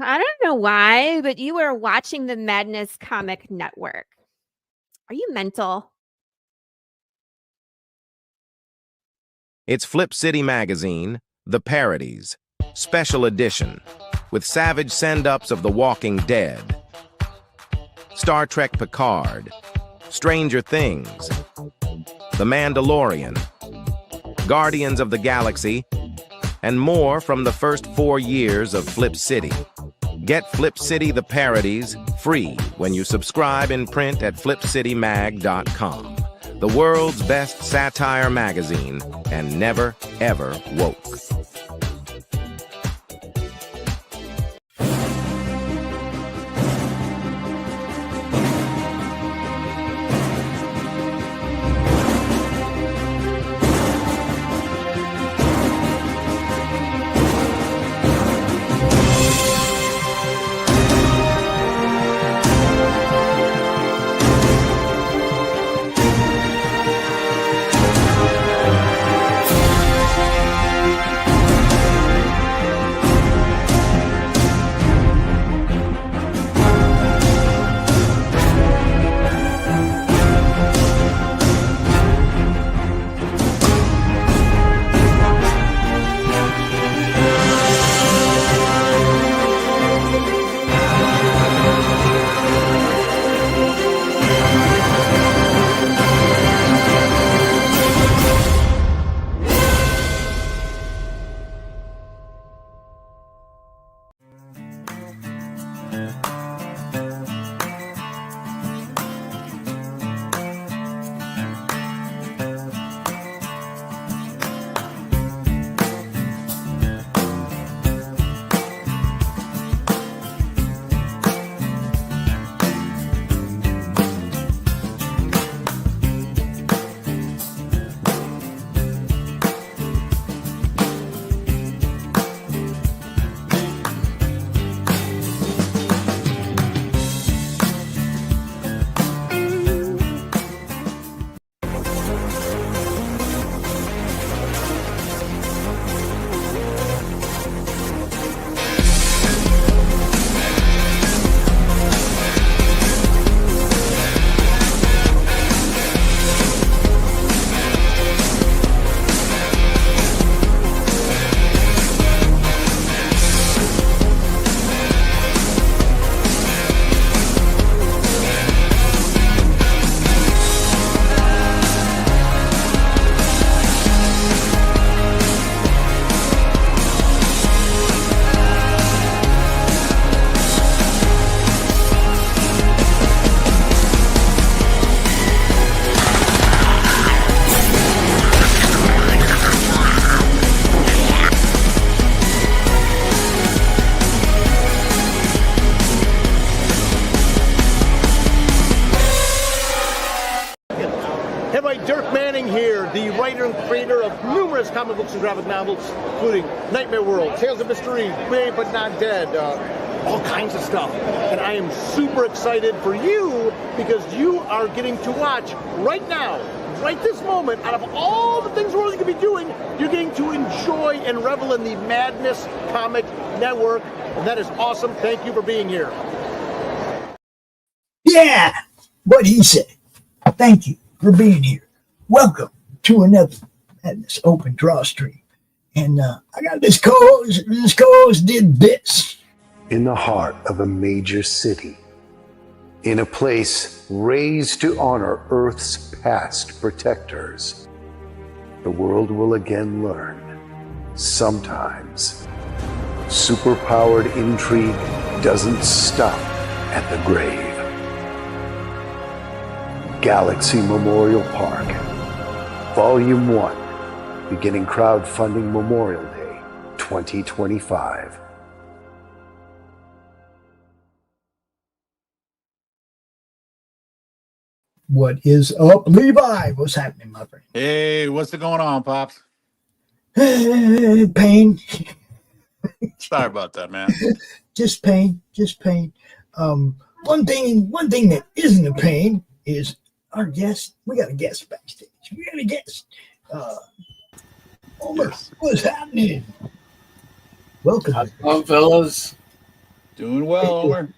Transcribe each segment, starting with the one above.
I don't know why, but you are watching the Madness Comic Network. Are you mental? It's Flip City Magazine, The Parodies, Special Edition, with savage send-ups of The Walking Dead, Star Trek Picard, Stranger Things, The Mandalorian, Guardians of the Galaxy, and more from the first 4 years of Flip City. Get Flip City The Parodies free when you subscribe in print at flipcitymag.com. The world's best satire magazine, and never, ever woke. Comic books and graphic novels, including Nightmare World, Tales of Mystery, Brave but Not Dead, all kinds of stuff. And I am super excited for you because you are getting to watch right now, right this moment, out of all the things we're really going to be doing, you're getting to enjoy and revel in the Madness Comic Network. And that is awesome. Thank you for being here. Yeah, what he said. Thank you for being here. Welcome to another Madness Open DrawStream. And I got this co-host. This co-host did this. In the heart of a major city, in a place raised to honor Earth's past protectors, the world will again learn, sometimes, superpowered intrigue doesn't stop at the grave. Galaxy Memorial Park, Volume 1, beginning crowdfunding Memorial Day 2025. What is up, Levi? What's happening, my friend? Hey, what's going on, Pops? Pain. Sorry about that, man. Just pain. One thing that isn't a pain is our guest. We got a guest backstage. We got a guest. Homer, what's happening? Welcome. Hello, fellas. Doing well, Homer.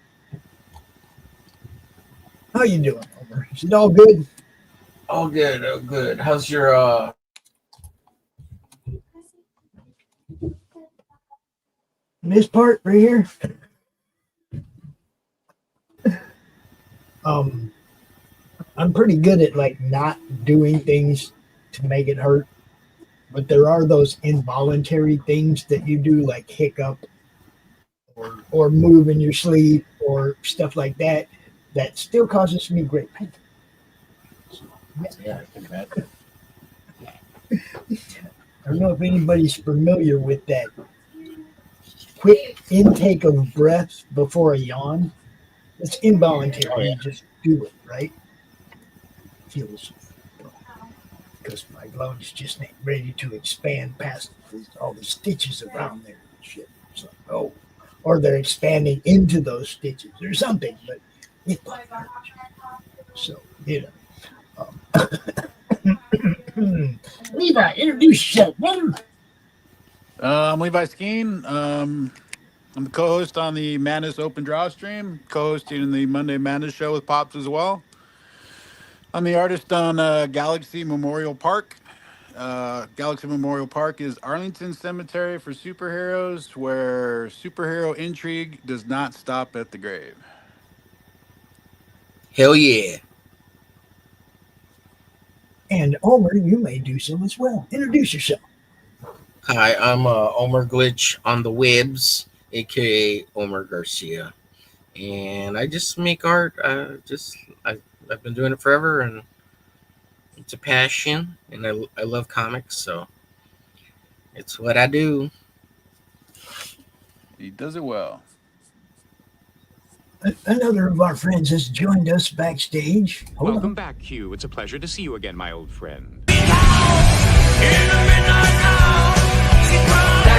How you doing, Homer? Is it all good? All good, oh good. How's your This part right here? I'm pretty good at like not doing things to make it hurt, but there are those involuntary things that you do, like hiccup or move in your sleep or stuff like that, that still causes me great pain. So, yeah, I can imagine. I don't know if anybody's familiar with that quick intake of breath before a yawn. It's involuntary. Oh, yeah. You just do it, right? Feels because my lungs just ain't ready to expand past all the stitches around there and shit. It's like, oh, or they're expanding into those stitches or something, but it hurts. So, you know. Levi, introduce yourself, brother. I'm Levi Skeen. I'm the co-host on the Madness Open Draw stream, co-hosting in the Monday Madness show with Pops as well. I'm the artist on Galaxy Memorial Park. Galaxy Memorial Park is Arlington Cemetery for superheroes, where superhero intrigue does not stop at the grave. Hell yeah. And Omer, you may do so as well. Introduce yourself. Hi, I'm Omer Glitch on the webs, aka Omer Garcia. And I just make art. I've been doing it forever, and it's a passion, and I love comics, so it's what I do. He does it well. Another of our friends has joined us backstage. Welcome back, Q. It's a pleasure to see you again, my old friend. Stand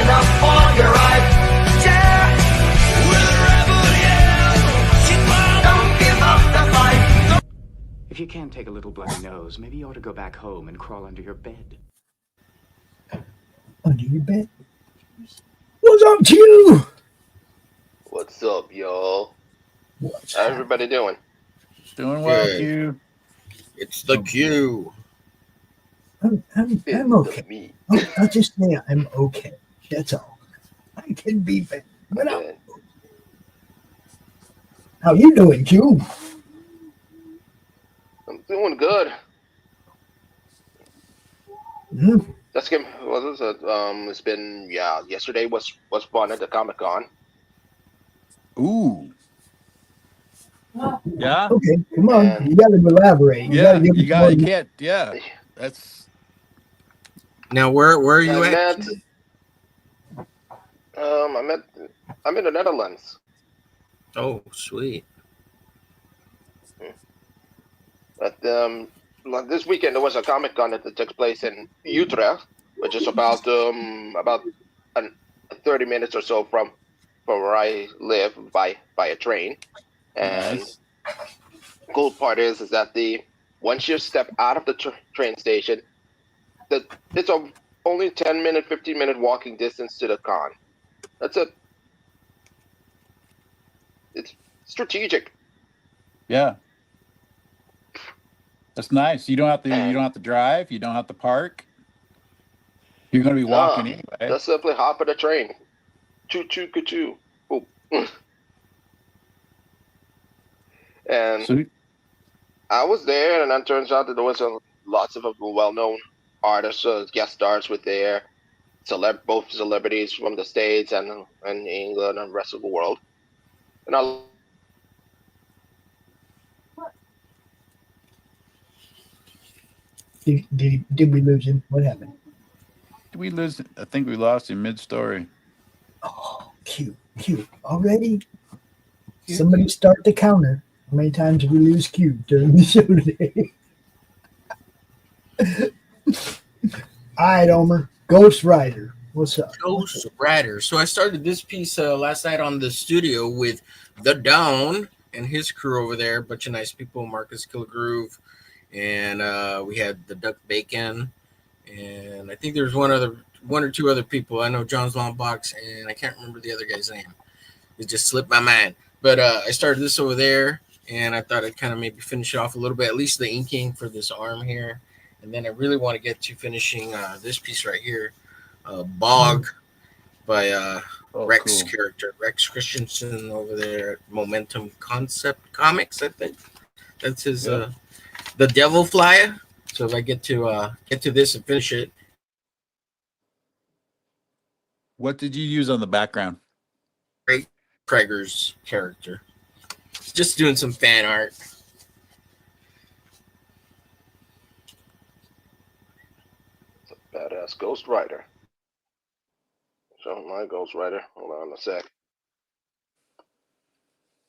up for your right. Yeah. We're the rebel, yeah. Don't give up the fight. If you can't take a little bloody nose, maybe you ought to go back home and crawl under your bed. Under your bed? What's up, Q? What's up, y'all? What's How's everybody doing? Doing well, Good. Q. It's the Q. I'm okay. Me. I'll just say I'm okay. That's all. I can be better. But Good. how you doing, Q? I'm doing good. Hmm? Let's get. What was it? It's been Yesterday was fun at the Comic-Con. Ooh. Yeah. Okay, come on. And- You got to elaborate. Yeah. give You us got. You more- can't. Yeah. That's. Now, where are you I at? met. I'm in the Netherlands. Oh, sweet. But like this weekend there was a Comic-Con that took place in Utrecht, which is about 30 minutes or so from where I live by a train. And Nice. cool part is that once you step out of the train station, it's only 10-minute, 15-minute walking distance to the con. That's it. It's strategic. Yeah. That's nice. You don't have to. You don't have to drive. You don't have to park. You're going to be walking anyway. Just simply hop on the train. Choo choo ka-choo. Boop. And So, I was there, and then turns out that there was lots of well-known artists, guest stars with there, both celebrities from the States and England and the rest of the world. And Did we lose him? What happened? did we lose? I think we lost him mid-story. Oh, Q. Already? Somebody start the counter. How many times did we lose Q during the show today? All right, Omer. Ghost Rider. What's up? Ghost Rider. So I started this piece last night on the studio with the Down and his crew over there. A bunch of nice people. Marcus Kilgroove. And we had the Duck Bacon. And I think there's one or two other people. I know John's Long Box, and I can't remember the other guy's name. It just slipped my mind. But I started this over there, and I thought I'd kind of maybe finish it off a little bit, at least the inking for this arm here. And then I really want to get to finishing this piece right here, Bog by Rex character, Rex Christensen over there at Momentum Concept Comics, I think. That's his the Devil Flyer. So if I get to this and finish it. What did you use on the background? Great Prager's character. Just doing some fan art. It's a badass Ghost Rider. Show my Ghost Rider. Hold on a sec.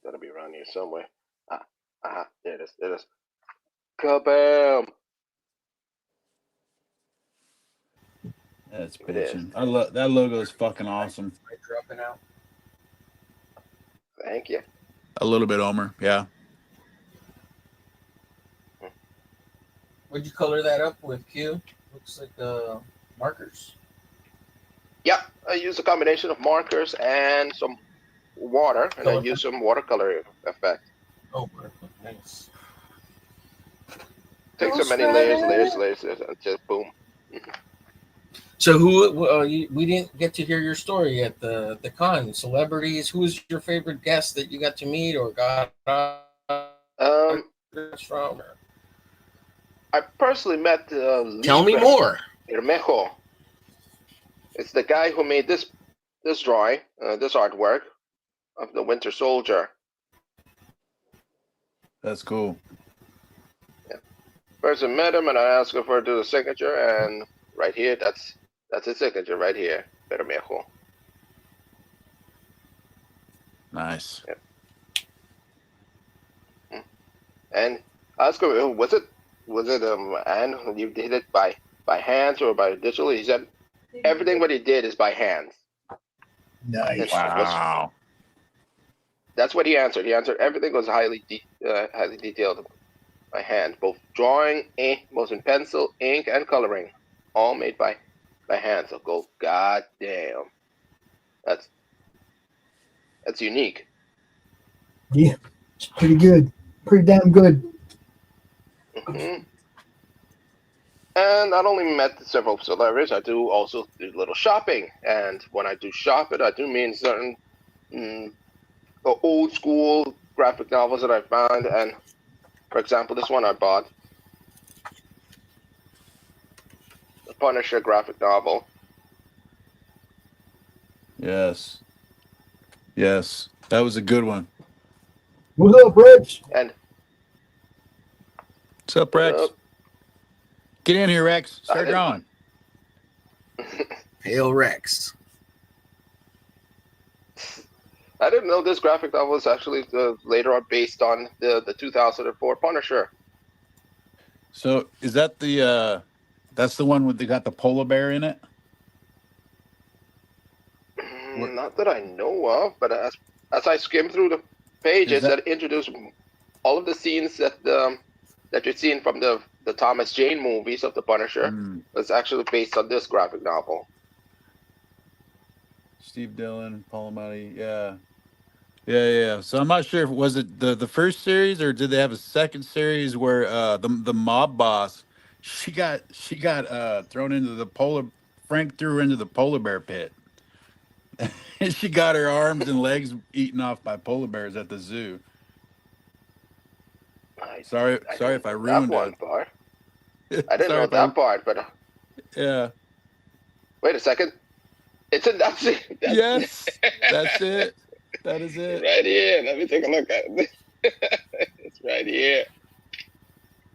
Gotta be around here somewhere. There it is. There it is. Kabam! That's bitching. I love that logo is fucking awesome. Dropping out. Thank you. A little bit, Omer. Yeah. Would you color that up with Q? Looks like markers. Yeah, I use a combination of markers and some water, and I use some watercolor effect. Oh, perfect. Nice. Take so many layers, and just boom. So we didn't get to hear your story at the con. Celebrities, who was your favorite guest that you got to meet or got from? I personally met Tell me more. Bermejo. It's the guy who made this drawing, this artwork of the Winter Soldier. That's cool. Yeah. First I met him and I asked him for to do the signature, and right here, that's his signature right here, Bermejo. Nice. Yeah. And I asked him, was it and you did it by hands or by digital? He said everything what he did is by hands. Nice. Wow. That's what he answered. He answered everything was highly detailed by hand, both drawing, ink, both in pencil, ink, and coloring, all made by hand. So go, god damn, that's unique. Yeah, it's pretty good, pretty damn good. Mm-hmm. And not only met several celebrities, I do also do a little shopping. And when I do shop it, I do mean certain old school graphic novels that I found. And for example, this one I bought, the Punisher graphic novel. Yes. Yes. That was a good one. What's up, Rex? And what's up, Rex? Get in here, Rex. Start drawing. Hail Rex. I didn't know this graphic novel was actually later on based on the 2004 Punisher. So is that that's the one with they got the polar bear in it? Not that I know of, but as I skimmed through the pages that introduce all of the scenes that you've seen from the Thomas Jane movies of the Punisher was actually based on this graphic novel. Steve Dillon, Paul Amati, yeah. So I'm not sure if was it the first series or did they have a second series where the mob boss she got thrown into the Frank threw her into the polar bear pit. And she got her arms and legs eaten off by polar bears at the zoo. Sorry if I ruined that one it. part. I didn't know that part, but yeah. Wait a second. It's in that scene. Yes, that's it. That is it. Right here. Let me take a look at it. It's right here.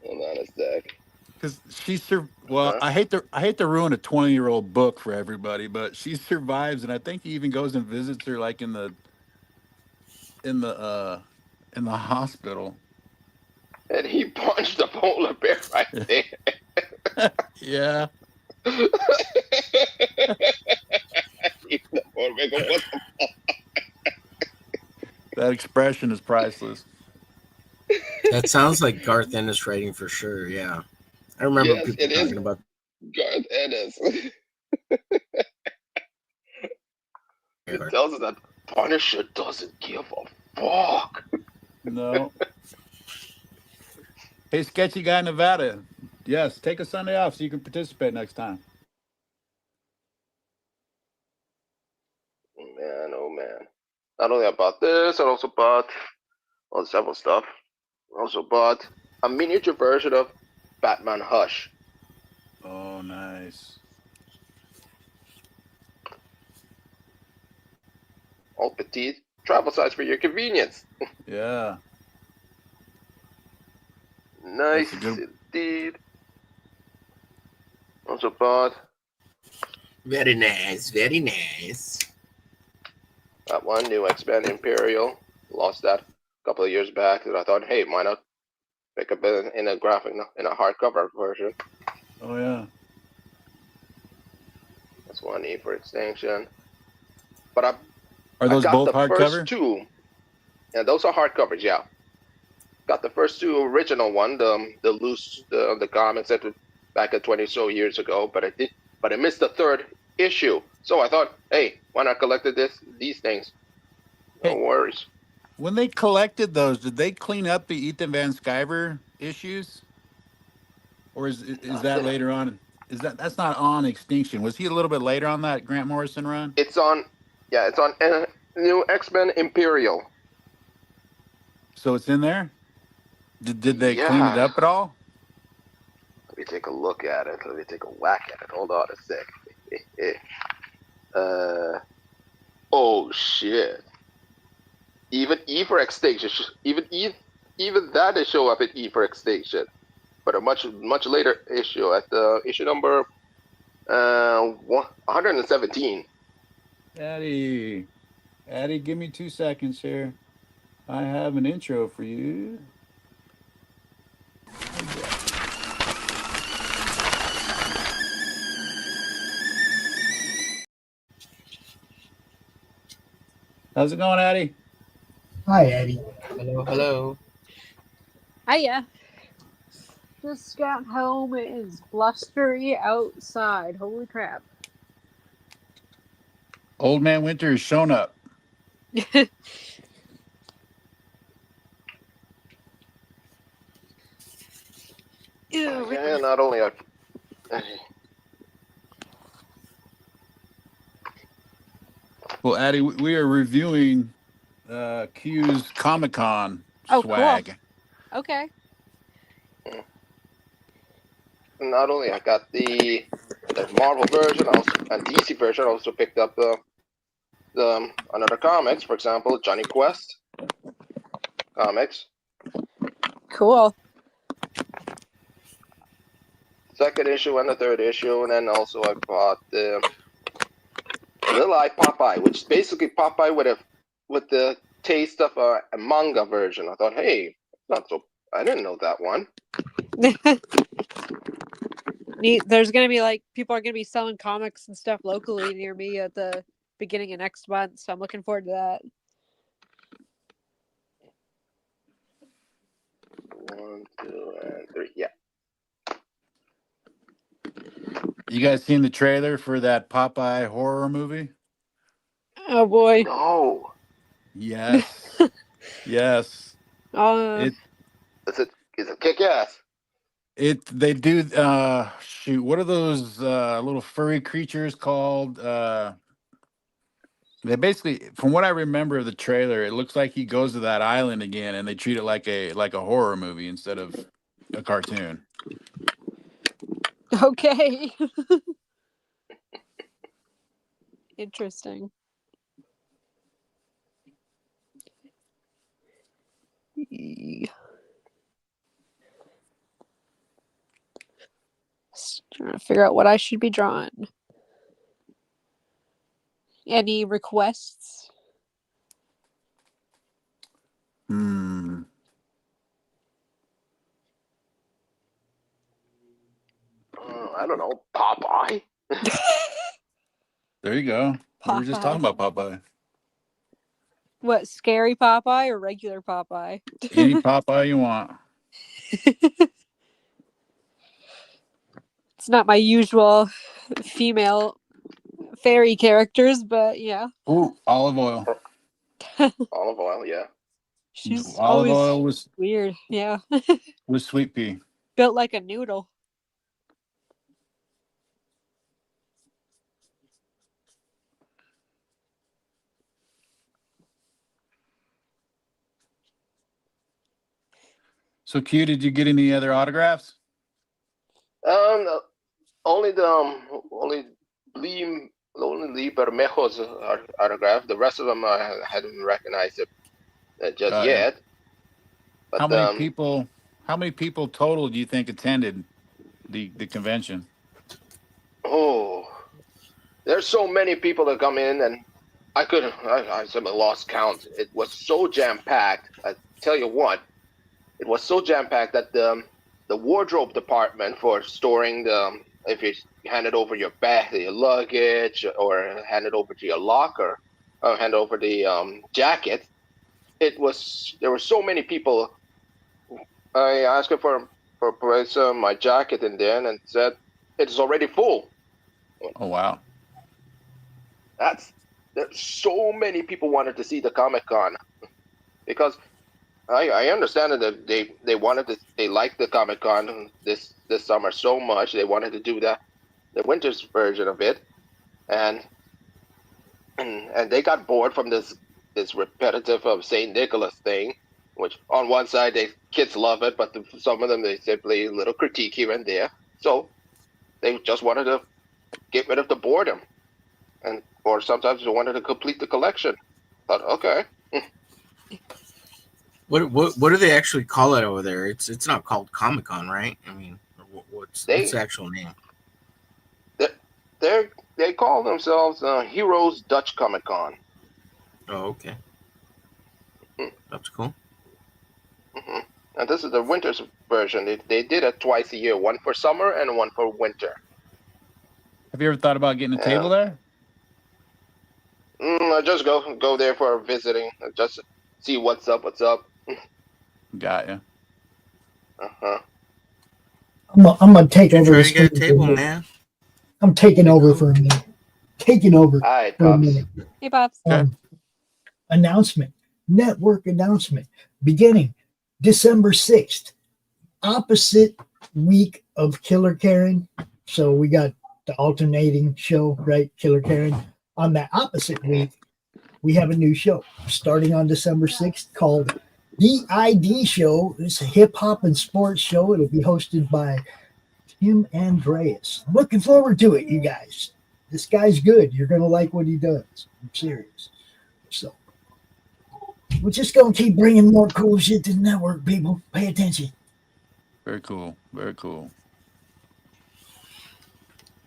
Hold on a sec. Because I hate to ruin a 20-year-old book for everybody, but she survives, and I think he even goes and visits her like in the hospital. And he punched the polar bear right there. Yeah. That expression is priceless. That sounds like Garth Ennis writing for sure. Yeah, I remember people talking about Garth Ennis. It tells us that Punisher doesn't give a fuck. No. Hey, sketchy guy in Nevada. Yes, take a Sunday off so you can participate next time. Man, oh man. Not only I bought this, I also bought several stuff. I also bought a miniature version of Batman Hush. Oh, nice. All petite, travel size for your convenience. Yeah. Nice indeed. Also bought. Very nice, very nice. That one, new X-Men Imperial. Lost that a couple of years back. And I thought, hey, why not pick up in a graphic, in a hardcover version? Oh, yeah. That's one E for Extinction. But Are those both hardcover? hardcover? Two. Yeah, those are hardcovers, yeah. Got the first two original one, the comics that back at 20 so years ago, but I missed the third issue. So I thought, hey, why not collect these things? No worries. When they collected those, did they clean up the Ethan Van Sciver issues? Or is that later on? That's not on Extinction? Was he a little bit later on that Grant Morrison run? It's on new X-Men Imperial. So it's in there? Did they clean it up at all? Let me take a look at it. Let me take a whack at it. Hold on a sec. Oh shit. Even E for Extinction. Even that they show up at E for Extinction, but a much later issue at the issue number 117. Addie, give me 2 seconds here. I have an intro for you. How's it going, Addie? Hi, Addie. Hello, hello. Hiya. Just got home. It is blustery outside. Holy crap. Old Man Winter has shown up. Yeah, not only Well, Addie, we are reviewing Q's Comic-Con swag. Cool. Okay. Not only I got the Marvel version, and DC version. I also picked up the another comics. For example, Johnny Quest comics. Cool. Second issue and the third issue, and then also I bought the Little Eye Popeye, which is basically Popeye with the taste of a manga version. I thought, hey, not so. I didn't know that one. There's gonna be people are gonna be selling comics and stuff locally near me at the beginning of next month, so I'm looking forward to that. 1, 2, and 3. Yeah. You guys seen the trailer for that Popeye horror movie? Oh boy. No. Yes. Yes. Is it kick ass? They do shoot, what are those little furry creatures called? They basically, from what I remember of the trailer, it looks like he goes to that island again and they treat it like a horror movie instead of a cartoon. Okay. Interesting. Just trying to figure out what I should be drawing. Any requests? I don't know. Popeye. There you go. We were just talking about Popeye. What, scary Popeye or regular Popeye? Any Popeye you want. It's not my usual female fairy characters, but yeah. Ooh, olive oil. Olive oil, yeah. She's Olive always oil was weird. Yeah. sweet pea. Built like a noodle. So Q, did you get any other autographs? Only Lee Bermejo's autograph. The rest of them I hadn't recognized it just yet. But, How many people total do you think attended the convention? Oh, there's so many people that come in, and I simply lost count. It was so jam packed. I tell you what, it was so jam packed that the wardrobe department for storing if you hand it over your bag, your luggage, or hand it over to your locker, or hand over the jacket, there were so many people. I asked her for my jacket in there, and said it's already full. Oh wow! There's so many people wanted to see the Comic-Con, because I understand that they liked the Comic-Con this summer so much they wanted to do the winter's version of it, and they got bored from this repetitive of St. Nicholas thing, which on one side kids love it, but some of them they simply a little critique here and there. So they just wanted to get rid of the boredom, or sometimes they wanted to complete the collection. Thought, okay. What do they actually call it over there? It's not called Comic-Con, right? I mean, what's the actual name? They call themselves Heroes Dutch Comic-Con. Oh, okay. That's cool. Mm-hmm. And this is the winter's version. They did it twice a year, one for summer and one for winter. Have you ever thought about getting a table there? I just go there for visiting, just see what's up. Got ya. Uh-huh. I'm gonna take over. Trying to get a table, man. I'm taking over for a minute. Taking over All right, for a Pops. minute. Hey, Pops. Announcement. Network announcement. Beginning December 6th. Opposite week of Killer Karen. So we got the alternating show, right? Killer Karen. On that opposite week, we have a new show starting on December 6th called The ID Show. It's a hip hop and sports show. It'll be hosted by Tim Andreas. I'm looking forward to it, you guys. This guy's good. You're going to like what he does. I'm serious. So we're just going to keep bringing more cool shit to the network, people. Pay attention. Very cool. Very cool.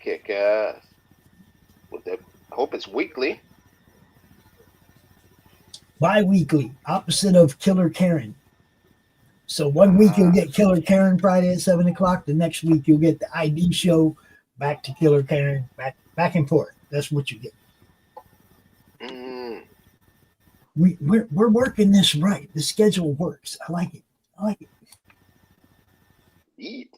Kick ass. I hope it's weekly. Bi-weekly, opposite of Killer Karen. So 1 week you'll get Killer Karen Friday at 7 o'clock. The next week you'll get the ID show, back to Killer Karen, back and forth. That's what you get. We're working this right. The schedule works. I like it. Eat.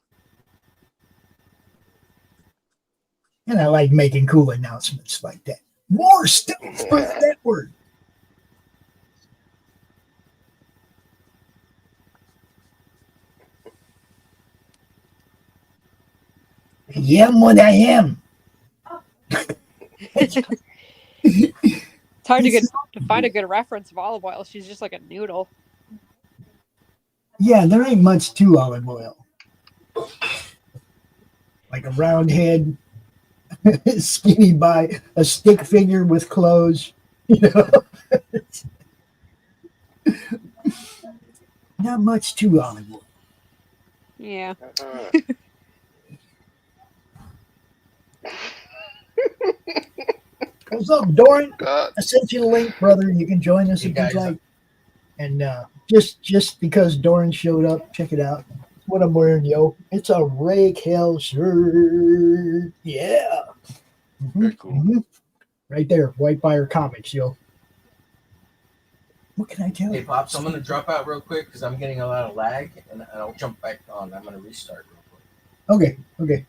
And I like making cool announcements like that. More stuff for the network. I am what I am. It's hard to find a good reference of olive oil. She's just like a noodle. Yeah, there ain't much to olive oil. Like a round head, skinny by a stick figure with clothes. You know, not much to olive oil. Yeah. What's up, Doran? I sent you the link, brother. You can join us if you'd like. And just because Doran showed up, check it out. What I'm wearing, yo. It's a Ray Cal shirt. Yeah. Very cool. Right there, White Fire Comics, yo. What can I tell you? Hey, Pops, I'm going to drop out real quick because I'm getting a lot of lag, and I'll jump back on. I'm going to restart real quick. Okay.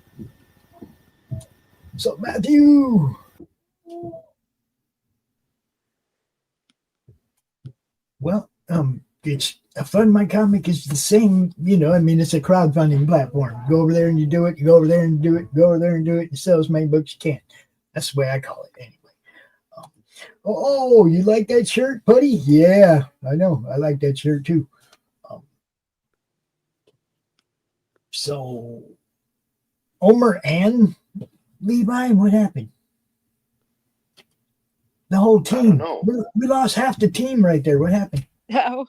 So, Matthew. Well, it's a Fund My Comic is the same, I mean, it's a crowdfunding platform. You go over there and you do it, you go over there and do it, go over there and do it, and sell as many books as you can. That's the way I call it anyway. Oh, you like that shirt, buddy? Yeah, I know. I like that shirt too. So, Omer and Levi, what happened? The whole team. We lost half the team right there. What happened? Oh.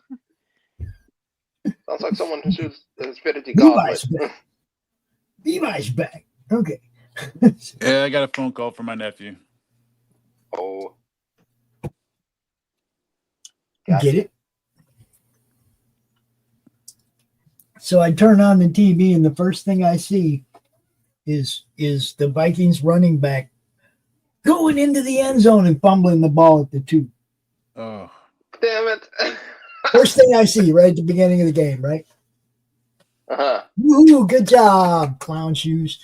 Sounds like someone who shoots the Infinity Gauntlet. Levi's back. Okay. Yeah, I got a phone call from my nephew. Oh. Get it? So I turn on the TV, and the first thing I see is the Vikings running back going into the end zone and fumbling the ball at the 2. Oh. Damn it. First thing I see right at the beginning of the game, right? Uh-huh. Woo, good job, clown shoes.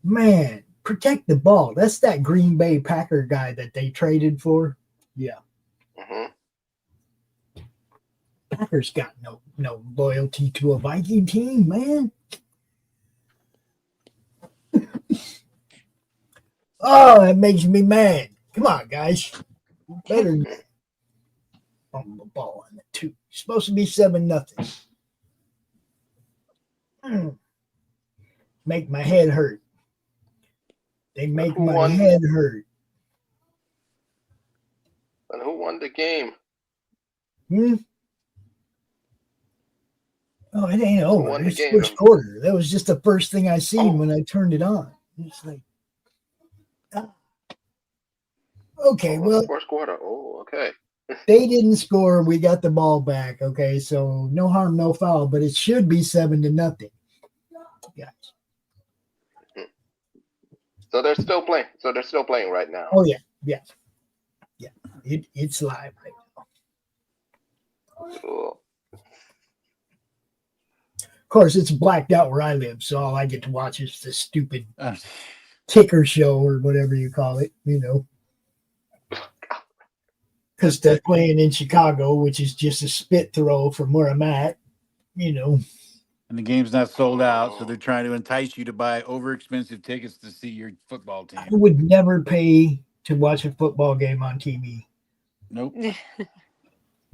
Man, protect the ball. That's that Green Bay Packer guy that they traded for. Yeah. Mm-hmm. Packers got no loyalty to a Viking team, man. Oh, that makes me mad. Come on, guys. Better on the ball on the 2. It's supposed to be 7-0. Make my head hurt. They make my head hurt. And who won the game? Oh, it ain't over. It's first quarter. That was just the first thing I seen when I turned it on. It's like, okay, well, first quarter. Oh, okay. They didn't score. We got the ball back. Okay, so no harm, no foul. But it should be 7-0. Guys. So they're still playing. So they're still playing right now. Oh yeah. It's live right now. Cool. Of course, it's blacked out where I live, so all I get to watch is this stupid ticker show or whatever you call it, because they're playing in Chicago, which is just a spit throw from where I'm at, And the game's not sold out, so they're trying to entice you to buy overexpensive tickets to see your football team. I would never pay to watch a football game on TV. Nope.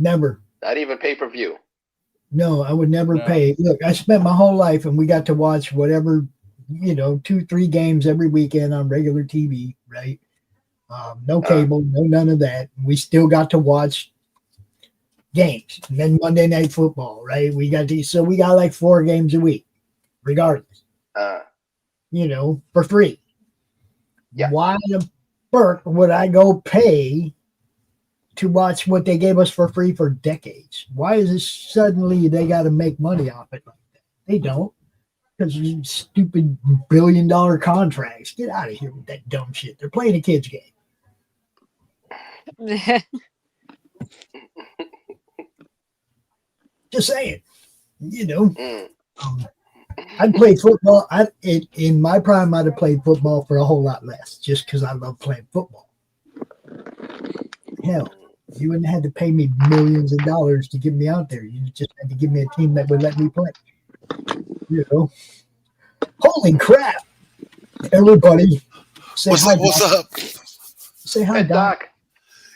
Never. Not even pay-per-view. No, I would never pay. Look, I spent my whole life, and we got to watch whatever, 2-3 games every weekend on regular TV, right? No cable, no none of that. We still got to watch games. And then Monday Night Football, right? We got like 4 games a week, regardless. For free. Yeah. Why the Burke would I go pay to watch what they gave us for free for decades? Why is it suddenly they got to make money off it like that? They don't. Because of stupid $1 billion contracts. Get out of here with that dumb shit. They're playing a kid's game. Just saying. I'd play football. In my prime, I'd have played football for a whole lot less just because I love playing football. Hell, you wouldn't have to pay me millions of dollars to get me out there. You just had to give me a team that would let me play. Holy crap. Everybody. What's up? Say hi, Doc.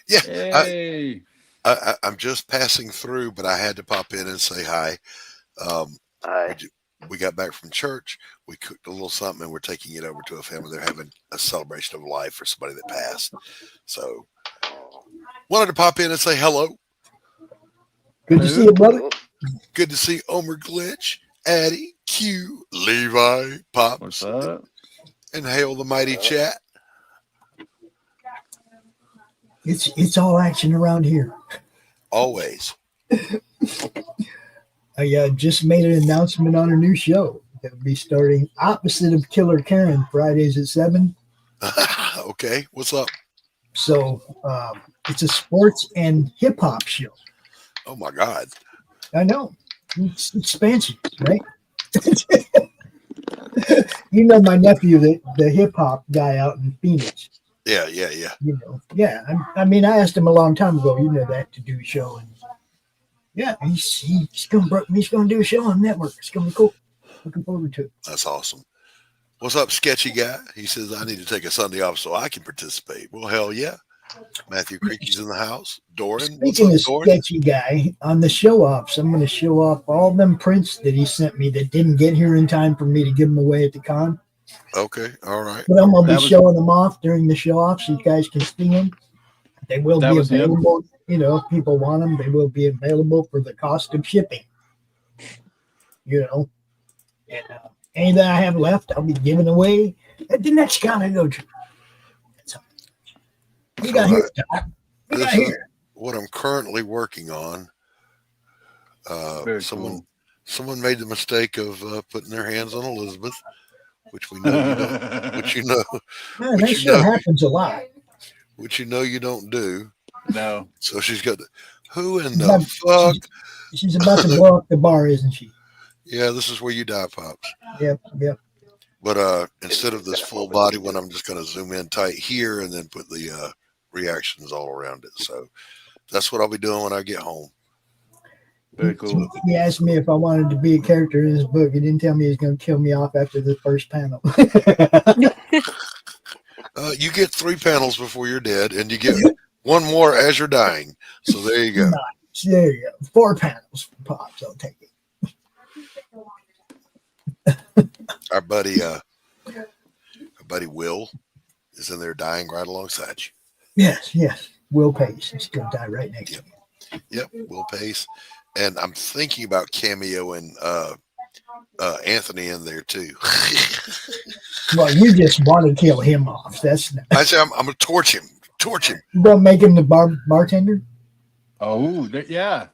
Yeah. Hey. I'm just passing through, but I had to pop in and say hi. Hi. We got back from church. We cooked a little something, and we're taking it over to a family. They're having a celebration of life for somebody that passed. So wanted to pop in and say hello. Good to see you, brother. Good to see Omer Glitch, Addie, Q, Levi, Pops. What's up? And hail the mighty chat. It's all action around here. Always. I just made an announcement on a new show that will be starting opposite of Killer Karen, Fridays at 7. Okay, what's up? So it's a sports and hip hop show. Oh my God! I know, it's expansion, right? My nephew, the hip hop guy out in Phoenix. Yeah. You know, yeah. I mean, I asked him a long time ago, you know, that to do a show, and yeah, he's gonna do a show on the network. It's gonna be cool. Looking forward to it. That's awesome. What's up, sketchy guy? He says, I need to take a Sunday off so I can participate. Well, hell yeah. Matthew Creaky's in the house. Doran, Speaking what's of up, Doran? sketchy guy, on the show offs, I'm going to show off all them prints that he sent me that didn't get here in time for me to give them away at the con. Okay, all right. But I'm going to be showing them off during the show off so you guys can see them. They will be available. You know, if people want them, they will be available for the cost of shipping. You know, and any that I have left, I'll be giving away at the next con I go to. You got here, Doc. This is what I'm currently working on. Someone made the mistake of putting their hands on Elizabeth, which we know you don't. Which you know, Man, that sure happens a lot. Which you know you don't do. No. So she's got who in the fuck? She's about to blow up the bar, isn't she? Yeah, this is where you die, Pops. Yep. But instead of this full body one, I'm just going to zoom in tight here and then put the reactions all around it. So that's what I'll be doing when I get home. Very cool. He asked me if I wanted to be a character in his book. He didn't tell me he was going to kill me off after the first panel. You get 3 panels before you're dead, and you get one more as you're dying. So there you go. Nice. There you go. 4 panels for Pops. I'll take it. Our buddy Will is in there dying right alongside you. Yes. Will Pace. He's going to die right next to me. Yep, Will Pace. And I'm thinking about cameoing Anthony in there too. Well, you just want to kill him off. That's not. I say I'm going to torch him. You don't make him the bartender? Oh, yeah.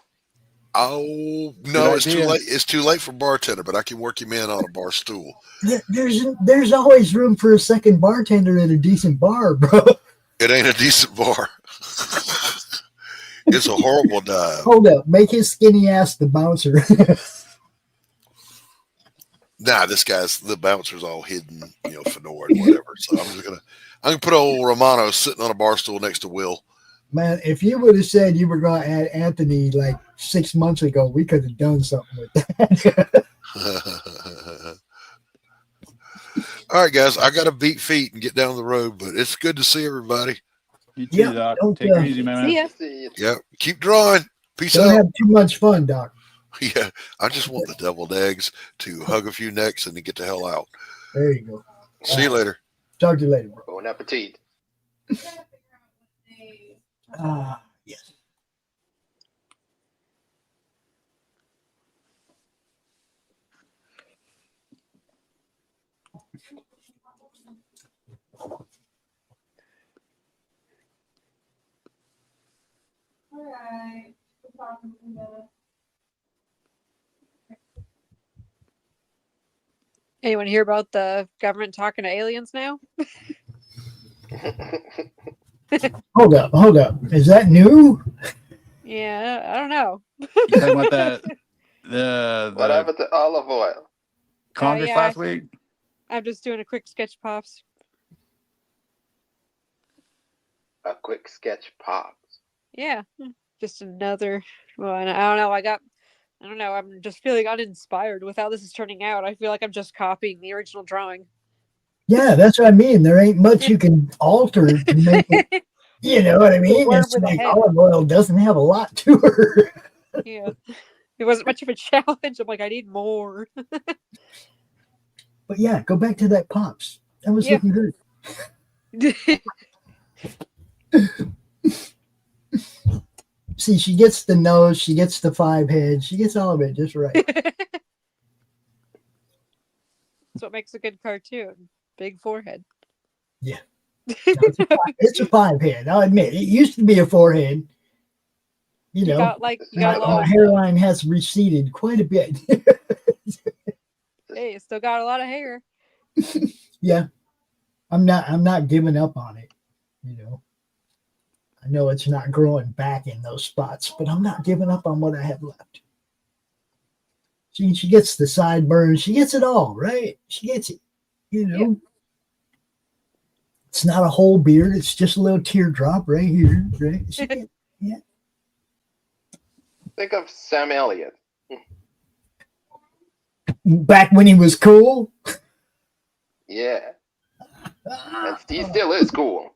Oh no, it's too late. It's too late for bartender, but I can work him in on a bar stool. There's always room for a second bartender at a decent bar, bro. It ain't a decent bar. It's a horrible dive. Hold up, make his skinny ass the bouncer. Nah, the bouncer's all hidden, fedora and whatever. So I'm gonna put old Romano sitting on a bar stool next to Will. Man, if you would have said you were going to add Anthony like 6 months ago, we could have done something with that. All right, guys, I got to beat feet and get down the road, but it's good to see everybody. You too, Doc. Take it easy, man. See ya. Yeah, keep drawing. Peace Don't out. have too much fun, Doc. Yeah, I just want the deviled eggs to hug a few necks and to get the hell out. There you go. See you later. Talk to you later, bro. Bon appetit. Yes. All right. Anyone hear about the government talking to aliens now? Hold up. Is that new? Yeah, I don't know. You talking about the What happened to olive oil? Congress last week? I'm just doing a quick sketch pops. A quick sketch pops. Yeah, just another one. I don't know. I don't know. I'm just feeling uninspired with how this is turning out. I feel like I'm just copying the original drawing. Yeah, that's what I mean. There ain't much you can alter to make it. You know what I mean? It's like olive oil doesn't have a lot to her. Yeah, it wasn't much of a challenge. I'm like, I need more. But yeah, go back to that pops. That was looking good. See, she gets the nose, she gets the 5 heads, she gets all of it just right. That's what makes a good cartoon. Big forehead. Yeah. No, it's a 5 head. I'll admit, it used to be a 4 head. You know, my hairline has receded quite a bit. Hey, still got a lot of hair. Yeah. I'm not giving up on it, you know. I know it's not growing back in those spots, but I'm not giving up on what I have left. She gets the sideburns. She gets it all, right? She gets it, you know. It's not a whole beard. It's just a little teardrop right here. Right? Yeah. Think of Sam Elliott. Back when he was cool. Yeah. And he still is cool.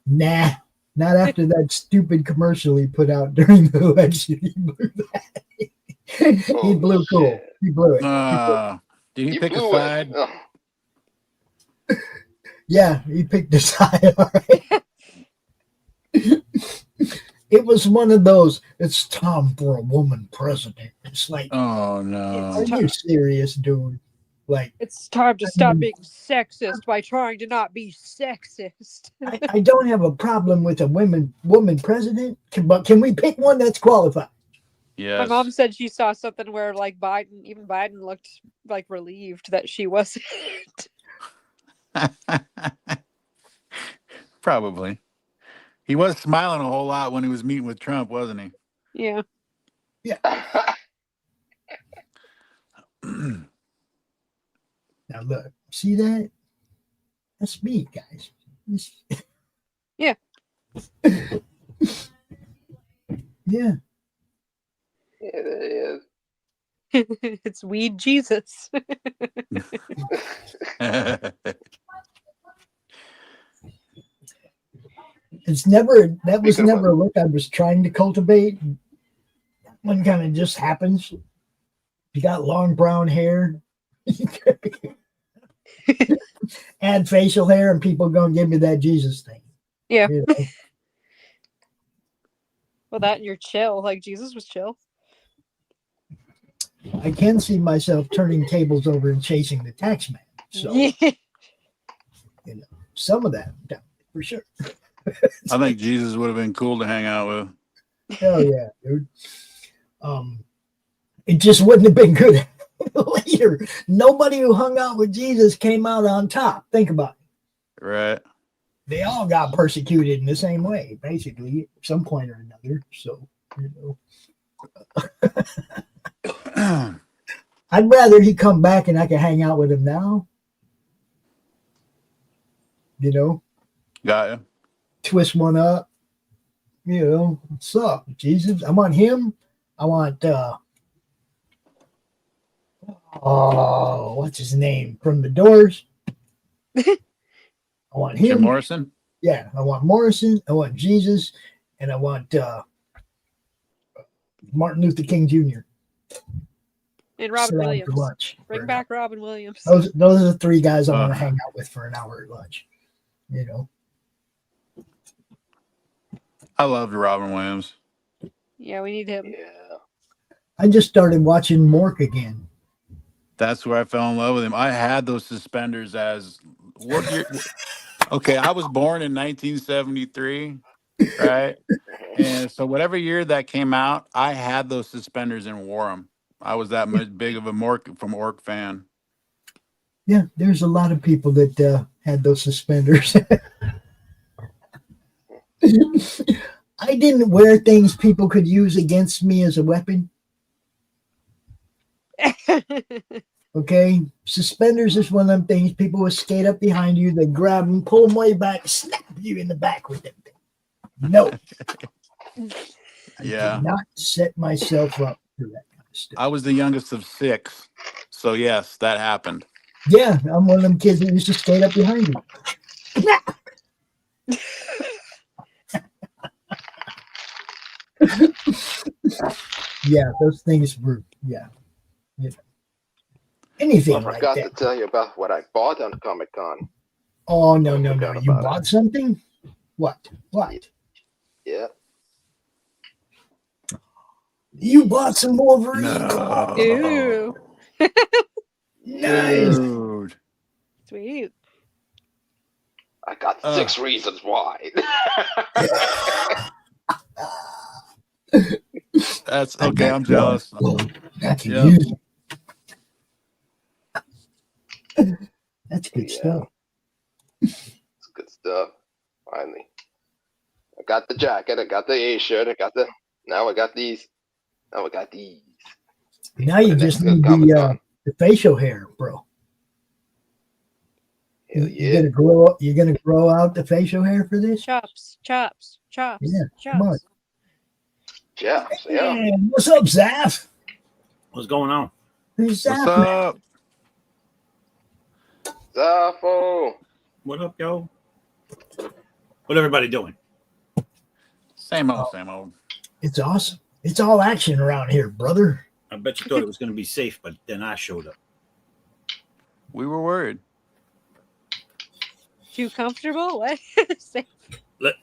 Nah, not after that stupid commercial he put out during the election. He blew that. He blew cool. He blew it. Did he pick a side? Yeah, he picked a side. All right. It was one of those, it's time for a woman president. It's like, oh no. Are you serious, dude? Like, it's time to stop being sexist by trying to not be sexist. I don't have a problem with a woman president, but can we pick one that's qualified? Yes. My mom said she saw something where like Biden looked like relieved that she wasn't. Probably. He was smiling a whole lot when he was meeting with Trump, wasn't he? Yeah. Yeah. Now look, see that? That's me, guys. Yeah. Yeah. It is. It's weed Jesus. It's never, that was never a look I was trying to cultivate. That one kind of just happens. You got long brown hair. Add facial hair and people gonna give me that Jesus thing. Yeah. You know? Well, that and you're chill. Like Jesus was chill. I can see myself turning tables over and chasing the tax man. So, you know, some of that, for sure. I think Jesus would have been cool to hang out with. Hell yeah, dude. It just wouldn't have been good later. Nobody who hung out with Jesus came out on top. Think about it. Right. They all got persecuted in the same way, basically, at some point or another. So, you know. I'd rather he come back and I can hang out with him now. You know? Got you. Twist one up. You know, what's up, Jesus? I want him. I want what's his name? From the Doors. I want him. Jim Morrison? Yeah, I want Morrison. I want Jesus. And I want Martin Luther King Jr. And Robin Williams. For lunch. Bring back Robin Williams. Those are the three guys I want to hang out with for an hour at lunch. You know. I loved Robin Williams. Yeah, we need him. Yeah. I just started watching Mork again. That's where I fell in love with him. I had those suspenders as what year? Okay, I was born in 1973, right? And so whatever year that came out, I had those suspenders and wore them. I was that much big of a Mork fan. Yeah, there's a lot of people that had those suspenders. I didn't wear things people could use against me as a weapon. Okay, suspenders is one of them things people would skate up behind you, they grab them, pull them way back, snap you in the back with them. No. Yeah. I did not set myself up for that kind of stuff. I was the youngest of 6. So yes, that happened. Yeah, I'm one of them kids that used to skate up behind you. Yeah, those things were, yeah. You know. Anything I like forgot that. to tell you about what I bought on Comic Con. Oh, no. You bought something? What? Yeah. You bought some Wolverine? No. Ew. Nice. Dude. Sweet. I got 6 reasons why. That's okay. I'm jealous. Yeah. That's good stuff. It's good stuff. Finally. I got the jacket. I got the A shirt. Now I got these. Now you just need the facial hair, bro. Hell You yeah. gonna grow up? You gonna grow out the facial hair for this? Chops, chops, chops, Yeah, chops. come on. Chaps, yeah. Hey, what's up, Zaf? What's going on? Who's What's Zaf? up? Zaffo. What up, yo? What everybody doing? Same old, same old. It's awesome. It's all action around here, brother. I bet you thought it was going to be safe, but then I showed up. We were worried. Too comfortable? What?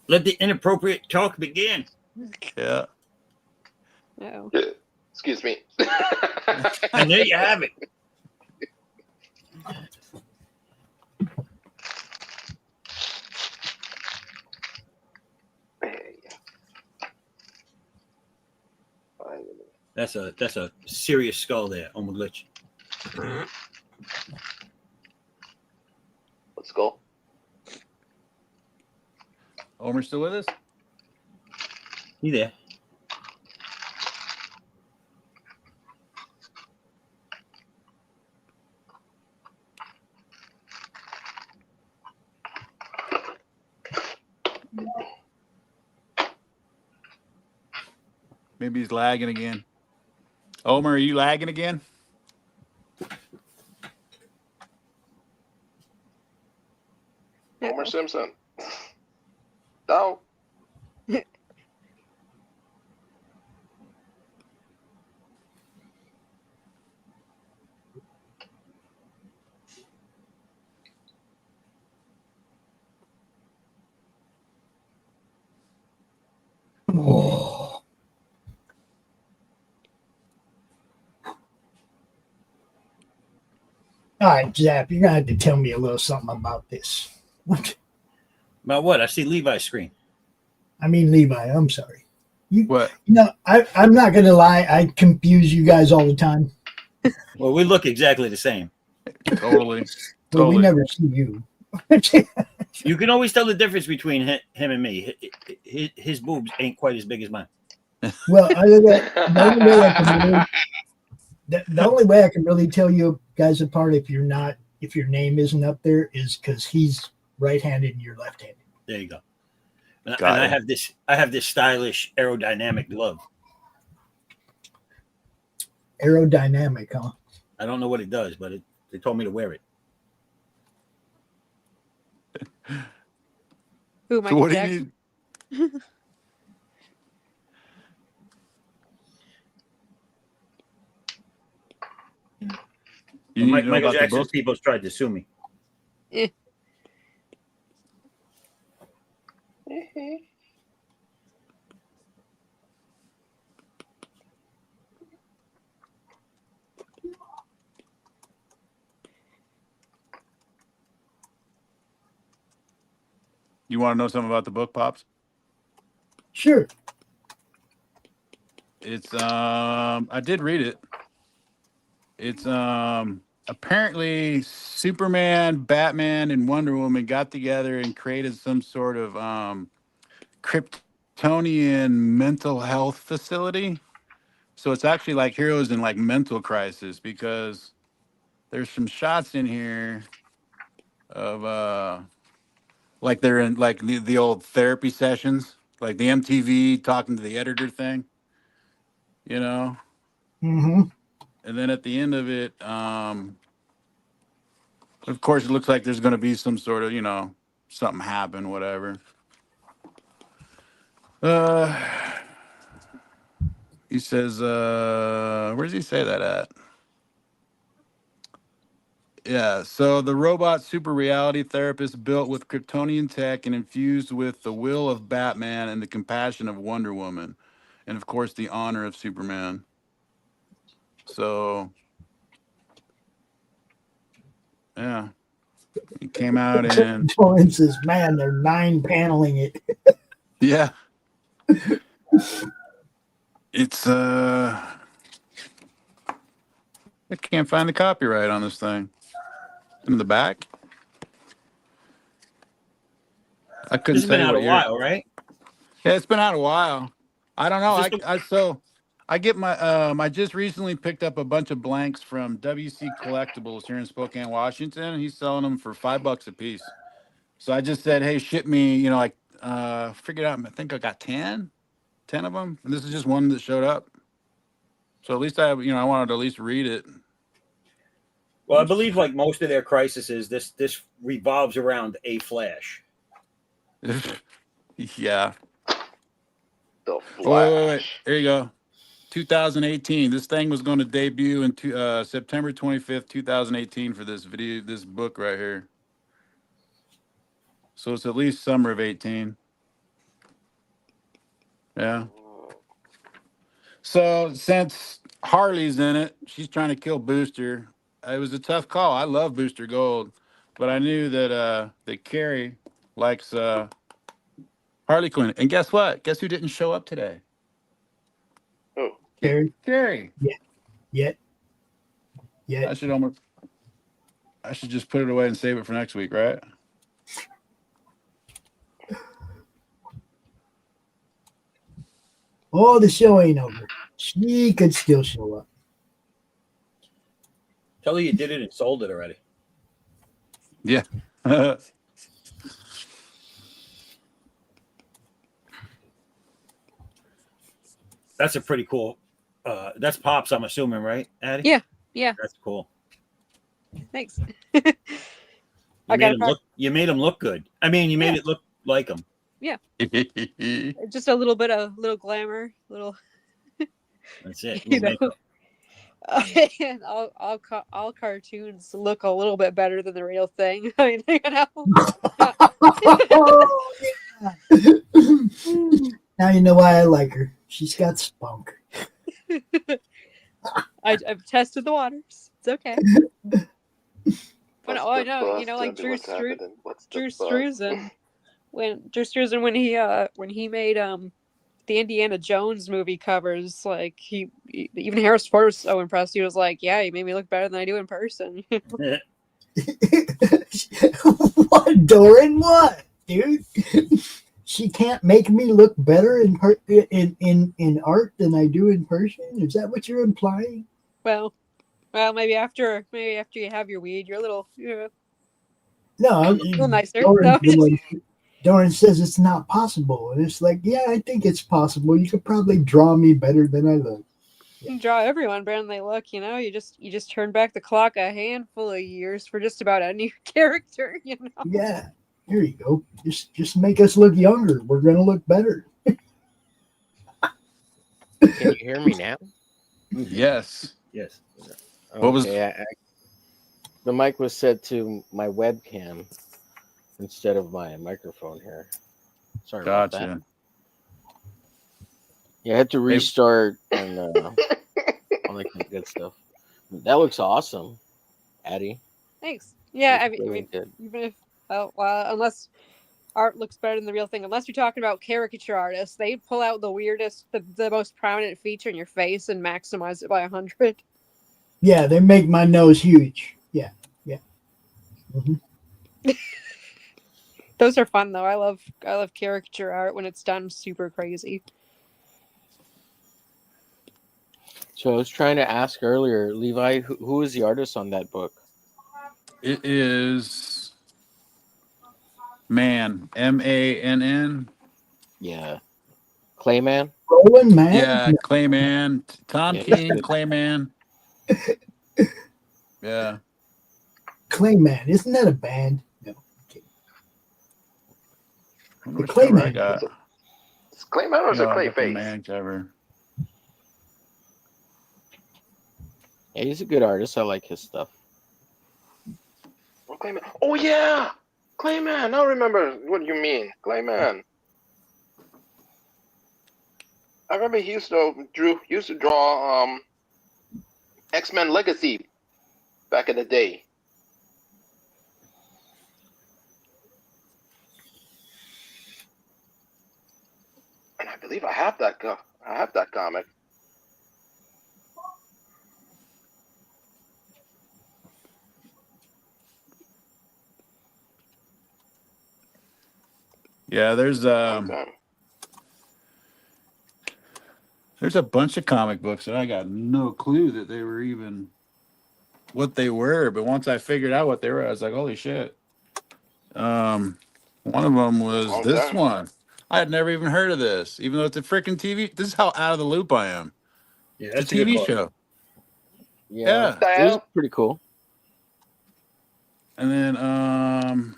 Let the inappropriate talk begin. Yeah. No. Excuse me. And there you have it. That's a serious skull there, Omar Glitch. Let's go. Omer still with us? You there? Maybe he's lagging again. Omer, are you lagging again? Homer Simpson. No. Oh. All right, Zap, you're gonna have to tell me a little something about this. What? About what? I see Levi's screen. I mean, Levi. I'm sorry. What? You know, I'm not gonna lie. I confuse you guys all the time. Well, we look exactly the same. Totally. But we never see you. You can always tell the difference between him and me. His boobs ain't quite as big as mine. Well, other than the only way I can really tell you guys apart if your name isn't up there is because he's right-handed and you're left-handed. There you go. And I have this stylish aerodynamic glove. Aerodynamic, huh? I don't know what it does, but they told me to wear it. Who, Michael what Jackson? do you need? Michael Jackson's people tried to sue me. Yeah. You want to know something about the book, Pops? Sure. It's I did read it. It's apparently Superman, Batman, and Wonder Woman got together and created some sort of Kryptonian mental health facility. So it's actually like heroes in like mental crisis because there's some shots in here of like they're in like the old therapy sessions, like the MTV talking to the editor thing, you know? Mm-hmm. And then at the end of it, of course, it looks like there's going to be some sort of, something happen, whatever. He says, where does he say that at? Yeah, so the robot super reality therapist built with Kryptonian tech and infused with the will of Batman and the compassion of Wonder Woman. And of course, the honor of Superman. So, yeah. He came out and influences, man, they're 9-paneling it. yeah. It's I can't find the copyright on this thing. In the back? I couldn't This has been tell you out what a year. while, right? Yeah, it's been out a while. I don't know. I get my I just recently picked up a bunch of blanks from WC Collectibles here in Spokane, Washington. He's selling them for $5 a piece. So I just said, hey, ship me, like figured out I think I got 10 of them. And this is just one that showed up. So at least I wanted to at least read it. Well, I believe like most of their crises, this revolves around a Flash. Yeah. The Wait. Here you go. 2018. This thing was going to debut in September 25th, 2018 for this book right here. So it's at least summer of 18. Yeah. So since Harley's in it, she's trying to kill Booster. It was a tough call. I love Booster Gold, but I knew that Carrie likes Harley Quinn. And guess what? Guess who didn't show up today? Who? Carrie. Carrie. Yeah. I should just put it away and save it for next week, right? Oh, the show ain't over. She could still show up. Tell her you did it and sold it already. Yeah. That's a pretty cool. That's Pops, I'm assuming, right, Addie? Yeah. That's cool. Thanks. You made him look good. I mean, you made it look like him. Yeah. Just a little bit of glamour, little. That's it. And all cartoons look a little bit better than the real thing. I mean, Now you know why I like her. She's got spunk. I've tested the waters. It's okay. But I know, like Drew Struzan, when he made the Indiana Jones movie covers, like even Harrison Ford was so impressed. He was like, "Yeah, you made me look better than I do in person." What, Doran? What, dude? She can't make me look better in art than I do in person. Is that what you're implying? Well, maybe after you have your weed, you're a little, No, a little nicer. Doran says it's not possible, and it's like, yeah, I think it's possible. You could probably draw me better than I look. You can draw everyone better than they look. You just turn back the clock a handful of years for just about any character. Yeah, here you go. Just make us look younger. We're gonna look better. Can you hear me now? Yes. Yes. What was the mic was set to my webcam instead of my microphone here. Sorry about that. Yeah, I had to restart and all that kind of good stuff. That looks awesome, Addie. Thanks. Yeah, I Really mean, good. even if unless art looks better than the real thing, unless you're talking about caricature artists, they pull out the weirdest, the most prominent feature in your face and maximize it by 100. Yeah, they make my nose huge. Yeah. Mm-hmm. Those are fun though. I love caricature art when it's done super crazy. So I was trying to ask earlier, Levi, who is the artist on that book? It is Mann, Mann. Yeah, Clayman. Roland Man. Yeah, Clayman. Tom King, Clayman. Yeah. Clayman, isn't that a band? No. Okay. The Clayman. I got. It's Clayman or is it Clayface? Man cover. Yeah, he's a good artist. I like his stuff. Oh, Clayman. Oh yeah, Clayman. I remember what you mean, Clayman. I remember he used to draw X-Men Legacy back in the day. And I believe I have that comic. Yeah, there's Okay. There's a bunch of comic books that I got no clue that they were even what they were. But once I figured out what they were, I was like, holy shit. One of them was this one. I had never even heard of this, even though it's a freaking TV. This is how out of the loop I am. Yeah, it's a TV show. Yeah, Yeah. it was pretty cool. And then,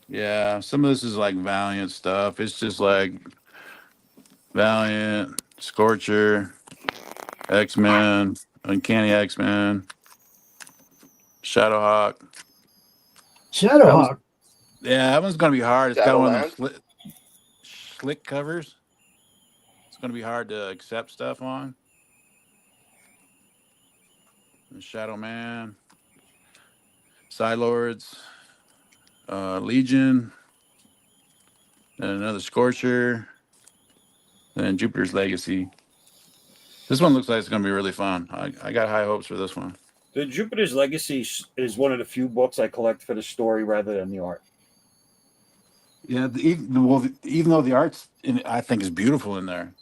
yeah, some of this is like Valiant stuff. It's just like Valiant, Scorcher, X-Men, Uncanny X-Men, Shadowhawk. Shadowhawk. Yeah, that one's gonna be hard. It's got one of Shadowland? those slick covers. It's gonna be hard to accept stuff on. And Shadow Man, Psylords, Legion, and another Scorcher, and Jupiter's Legacy. This one looks like it's gonna be really fun. I got high hopes for this one. The Jupiter's Legacy is one of the few books I collect for the story rather than the art. Yeah, even though the art's I think is beautiful in there.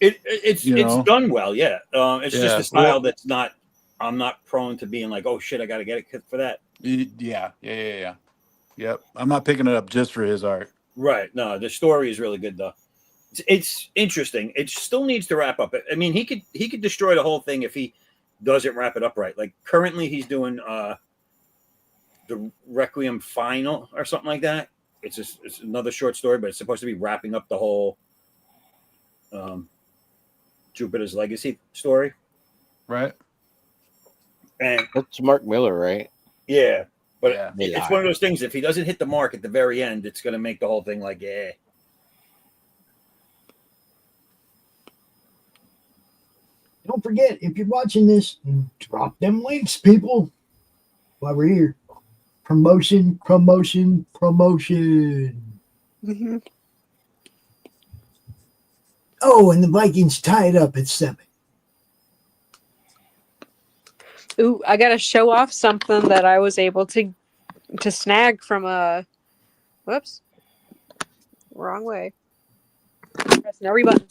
It's done well, yeah. It's just Yeah. a style that's not. I'm not prone to being like, oh shit, I got to get it for that. Yeah. Yep. I'm not picking it up just for his art. Right. No, the story is really good though. It's interesting. It still needs to wrap up. I mean, he could destroy the whole thing if he doesn't wrap it up right. Like currently, he's doing the Requiem Final or something like that. It's another short story, but it's supposed to be wrapping up the whole Jupiter's Legacy story. Right. And That's Mark Miller, right? yeah, but Yeah. it's one of those things. If he doesn't hit the mark at the very end, it's going to make the whole thing like, yeah. Don't forget, if you're watching this, drop them links, people. While we're here. Promotion. Mm-hmm. Oh, and the Vikings tie it up at 7. Ooh, I gotta show off something that I was able to snag from a. Whoops. Wrong way. Pressing every button.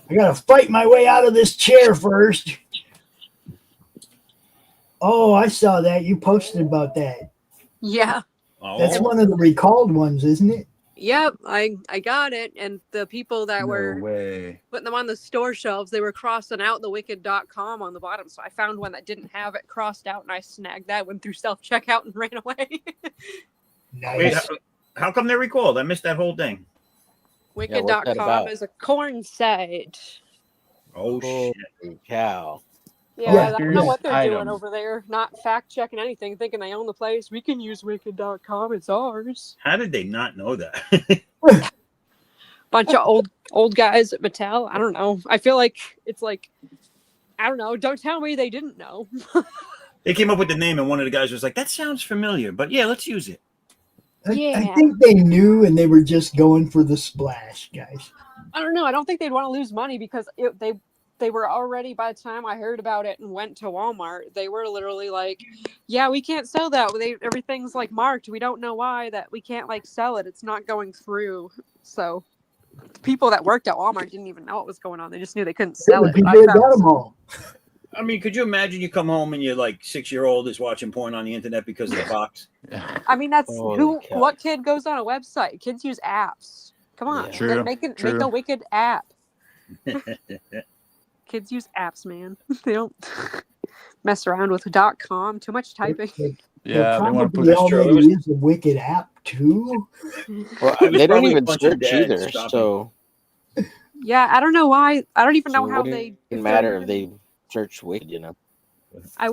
I gotta fight my way out of this chair first. Oh, I saw that. You posted about that. Yeah. That's one of the recalled ones, isn't it? Yep, I got it, and the people that were way. putting them on the store shelves, they were crossing out the wicked.com on the bottom. So I found one that didn't have it crossed out, and I snagged that, went through self-checkout, and ran away. Nice. Wait, how come they're recalled? I missed that whole thing. what's that Wicked.com about? is a corn site. Oh shit! Holy cow. Yeah, I don't know Here's what they're item. doing over there. Not fact-checking anything, thinking they own the place. We can use wicked.com. It's ours. How did they not know that? Bunch of old guys at Mattel. I don't know. I feel like it's like, I don't know. Don't tell me they didn't know. They came up with the name, and one of the guys was like, "That sounds familiar, but yeah, let's use it." I think they knew and they were just going for the splash, guys. I don't know. I don't think they'd want to lose money because they were already, by the time I heard about it and went to Walmart, they were literally like, yeah, we can't sell that. Everything's like marked. We don't know why that we can't like sell it. It's not going through. So the people that worked at Walmart didn't even know what was going on. They just knew they couldn't sell it. People got them all. I mean, could you imagine you come home and your like 6-year-old is watching porn on the internet because of the box? I mean, that's Holy cow. what kid goes on a website? Kids use apps. Come on. Yeah. True, Make true. a wicked app. Kids use apps, man. They don't mess around with .com. Too much typing. Yeah, they want to put They this already use a Wicked app too. Well, It was they don't probably a even bunch of search dads either, shopping. so Yeah, I don't know why. I don't even know so how it they. doesn't matter if they search Wicked, you know.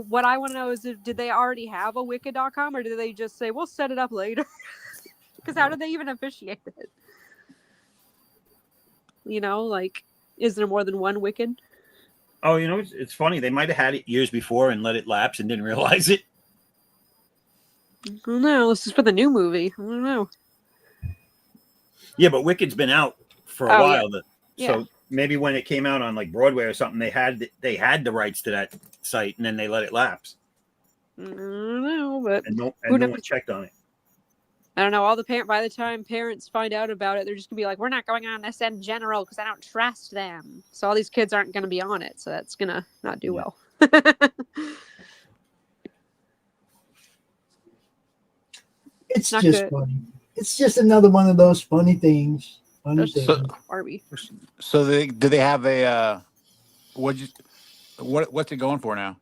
What I want to know is, did they already have a wicked.com or did they just say we'll set it up later? Because how did they even officiate it? You know, like, is there more than one Wicked? Oh, you know, it's funny. They might have had it years before and let it lapse and didn't realize it. I don't know. This is for the new movie. I don't know. Yeah, but Wicked's been out for a Oh, while. yeah. So maybe when it came out on like Broadway or something, they had the rights to that site and then they let it lapse. I don't know, but And no who knows? one checked on it. I don't know. By the time parents find out about it, they're just gonna be like, "We're not going on this in general because I don't trust them." So all these kids aren't gonna be on it. So that's gonna not do well. It's Not just good. funny. It's just another one of those funny things. Funny things. Barbie. So do they have a what's it going for now?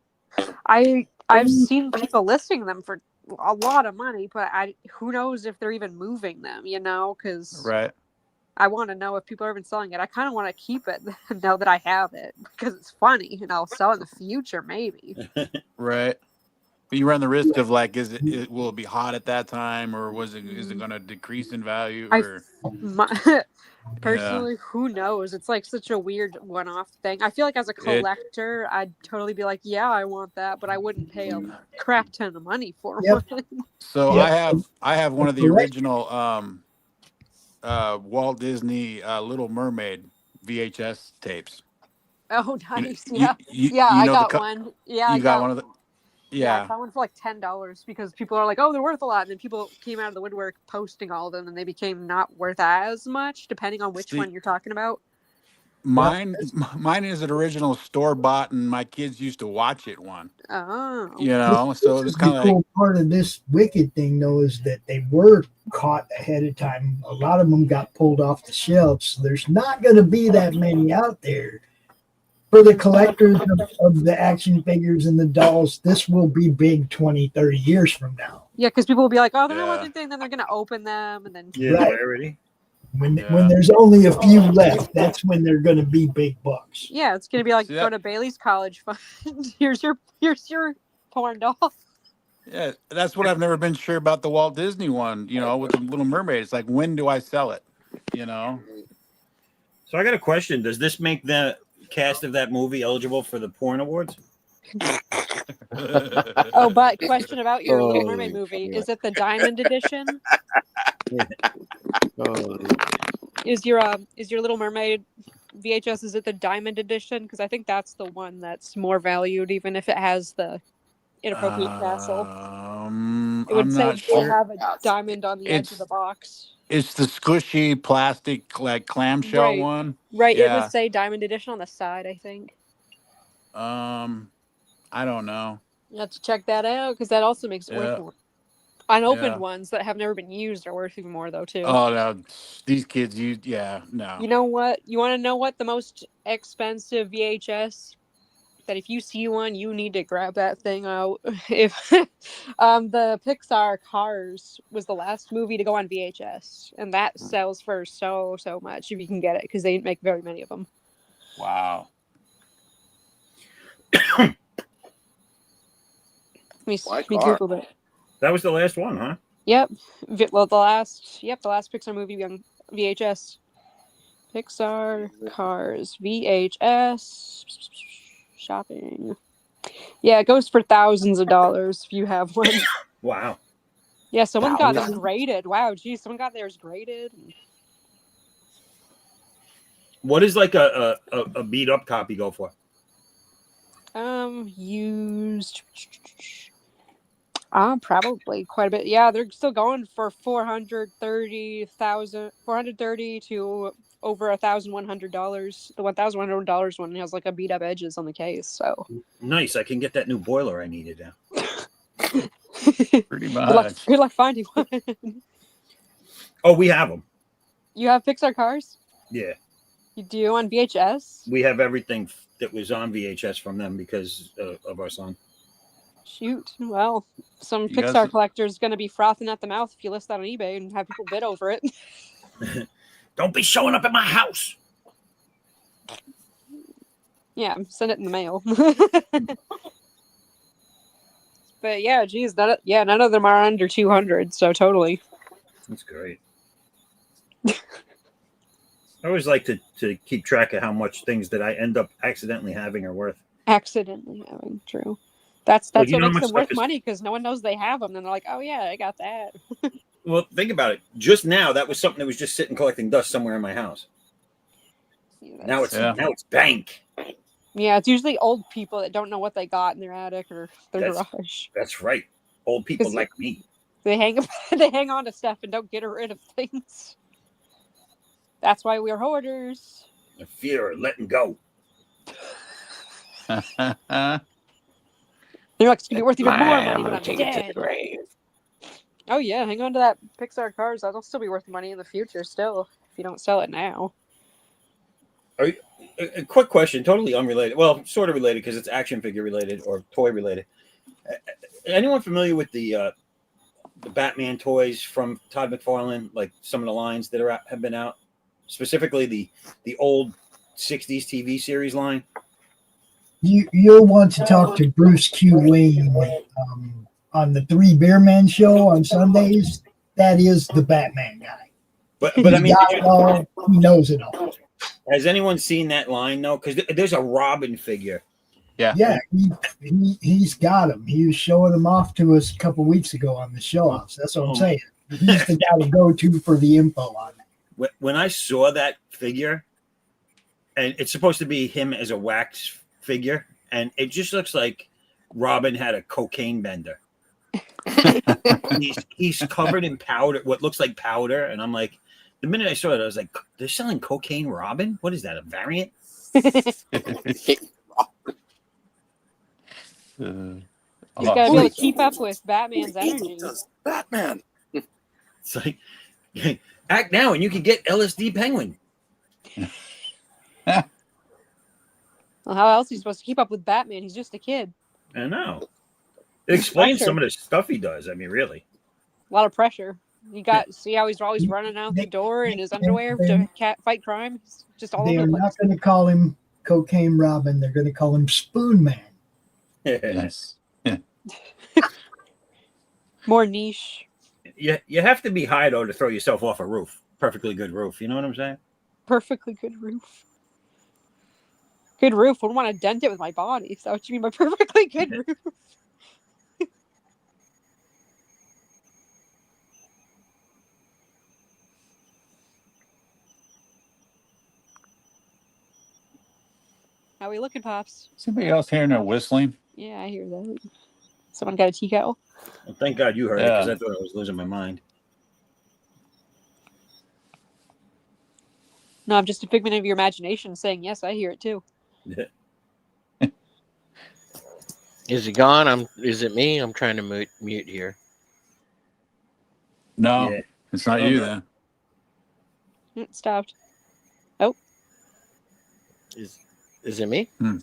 I've seen people listing them for a lot of money, but who knows if they're even moving them, because Right. I want to know if people are even selling it. I kind of want to keep it now that I have it because it's funny and I'll sell in the future maybe. Right. But you run the risk of like, will it be hot at that time, or is it going to decrease in value? Or Personally, who knows? It's like such a weird one-off thing. I feel like as a collector, I'd totally be like, yeah, I want that, but I wouldn't pay a crap ton of money for one. So I have one of the original Walt Disney Little Mermaid VHS tapes. Oh, nice! I got one. Yeah, you got one of the. Yeah, I got one for like $10 because people are like, "Oh, they're worth a lot," and then people came out of the woodwork posting all of them, and they became not worth as much, depending on which one you're talking about. Mine is an original store bought, and my kids used to watch it one. Oh, so it was kind of cool part of this Wicked thing, though, is that they were caught ahead of time. A lot of them got pulled off the shelves, so there's not going to be that many out there. For the collectors of the action figures and the dolls, this will be big 20, 30 years from now. Yeah, because people will be like, "Oh, they're not worth anything," then they're going to open them, and then already. When there's only a few left, that's when they're going to be big bucks. Yeah, it's going to be like go to Bailey's College Fund. here's your porn doll. Yeah, that's what I've never been sure about the Walt Disney one. With the Little Mermaid, it's like, when do I sell it? So I got a question. Does this make the cast of that movie eligible for the porn awards? Oh, but question about your Little Mermaid movie. Is it the Diamond Edition? Is your Little Mermaid VHS, is it the Diamond Edition? Because I think that's the one that's more valued, even if it has the inappropriate castle. It would say they have a diamond on the edge of the box. It's the squishy plastic, like clamshell one. Right. Yeah. It would say Diamond Edition on the side, I think. I don't know. You have to check that out because that also makes it worth more. Unopened ones that have never been used are worth even more, though, too. Oh, no. These kids, no. You know what? You want to know what the most expensive VHS? That if you see one, you need to grab that thing out. If the Pixar Cars was the last movie to go on VHS, and that sells for so much if you can get it, because they didn't make very many of them. Wow. Let me Google it. That was the last one, huh? Yep. Well, the last Pixar movie on VHS. Pixar Cars VHS shopping. Yeah, it goes for thousands of dollars if you have one. Wow. Yeah, someone got theirs graded. Wow, geez, someone got theirs graded. What is like a beat up copy go for? Used. Probably quite a bit. Yeah, they're still going for $430 to over $1,100. The $1,100 one has like a beat up edges on the case. So nice. I can get that new boiler I needed now. Pretty much. Good luck finding one. Oh, we have them. You have Pixar Cars? Yeah. You do on VHS? We have everything that was on VHS from them because of our son. Shoot. Well, some Pixar collector's going to be frothing at the mouth if you list that on eBay and have people bid over it. Don't be showing up at my house. Yeah, send it in the mail. But yeah, geez, none of them are under 200, so totally. That's great. I always like to keep track of how much things that I end up accidentally having are worth. Accidentally having, true. That's what makes them worth is... money, because no one knows they have them. And they're like, oh, yeah, I got that. Well, think about it. Just now, that was something that was just sitting collecting dust somewhere in my house. Now it's bank. Yeah, it's usually old people that don't know what they got in their attic or their garage. That's right. Old people like me. They hang on to stuff and don't get rid of things. That's why we're hoarders. The fear of letting go. They're like, it's gonna be worth even more money when I'm take dead. it to the grave. Oh yeah, hang on to that Pixar cars. That'll still be worth money in the future still, if you don't sell it now. A quick question, totally unrelated. Well, sort of related because it's action figure related or toy related. Anyone familiar with the Batman toys from Todd McFarlane? Like some of the lines that have been out, specifically the old '60s TV series line. You'll want to talk to Bruce Q. Wayne on the Three Beer Men show on Sundays. That is the Batman guy. But I mean, he knows it all. Has anyone seen that line though? Because there's a Robin figure. Yeah, he's got him. He was showing them off to us a couple weeks ago on the show-offs. That's what I'm saying. He's the guy to go to for the info on that. When I saw that figure, and it's supposed to be him as a wax figure, and it just looks like Robin had a cocaine bender. he's covered in powder, what looks like powder, and I'm like, the minute I saw it, I was like, they're selling cocaine Robin? What is that, a variant? You gotta be able to keep up with Batman's energy. Batman. It's like, act now and you can get LSD Penguin. Well, how else are you supposed to keep up with Batman? He's just a kid. I know. It explains some of the stuff he does. I mean, really. A lot of pressure. You got see how he's always running out the door in his underwear to fight crime. He's just all They over are the not place. going to call him Cocaine Robin. They're going to call him Spoon Man. Yes. More niche. You have to be high though to throw yourself off a roof. Perfectly good roof. You know what I'm saying? Perfectly good roof. Good roof. Wouldn't want to dent it with my body. Is that what you mean by perfectly good roof? How we looking, Pops? Somebody else hearing her whistling? Yeah, I hear that. Someone got a tea kettle? Well, thank God you heard it because I thought I was losing my mind. No, I'm just a figment of your imagination saying, yes, I hear it too. Is he gone? Is it me? I'm trying to mute here. No, it's not you then. It stopped. Oh. Is it me? Hmm.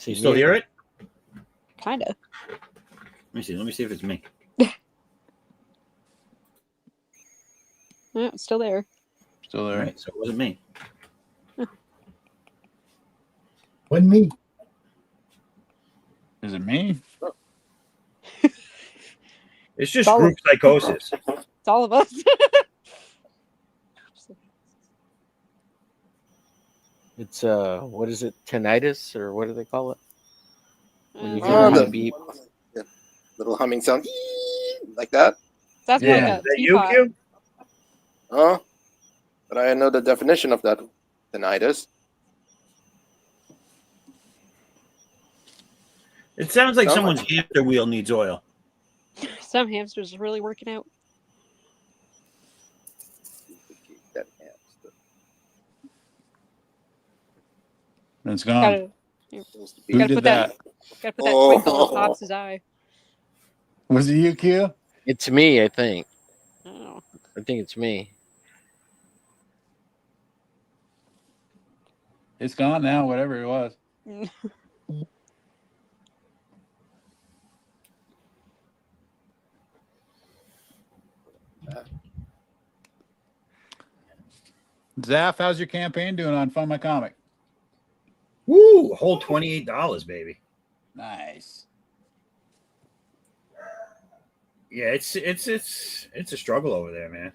You still hear it? Kinda. Let me see if it's me. No, it's still there. Still there. Right, so it wasn't me. Wasn't me. Is it me? It's just group psychosis. It's all of us. It's what is it? Tinnitus or what do they call it? When you the beep. little humming sound, like that. That's Is that you, Q? Huh? But I know the definition of that tinnitus. It sounds like someone's hamster wheel needs oil. Some hamsters are really working out. It's gone. Who Gotta did put that? Gotta put that twinkle in Pops' eye. Was it you, Q? It's me, I think. Oh. I think it's me. It's gone now, whatever it was. Zaf, how's your campaign doing on Fund My Comic? Woo! A whole $28, baby. Nice. Yeah, it's a struggle over there, man.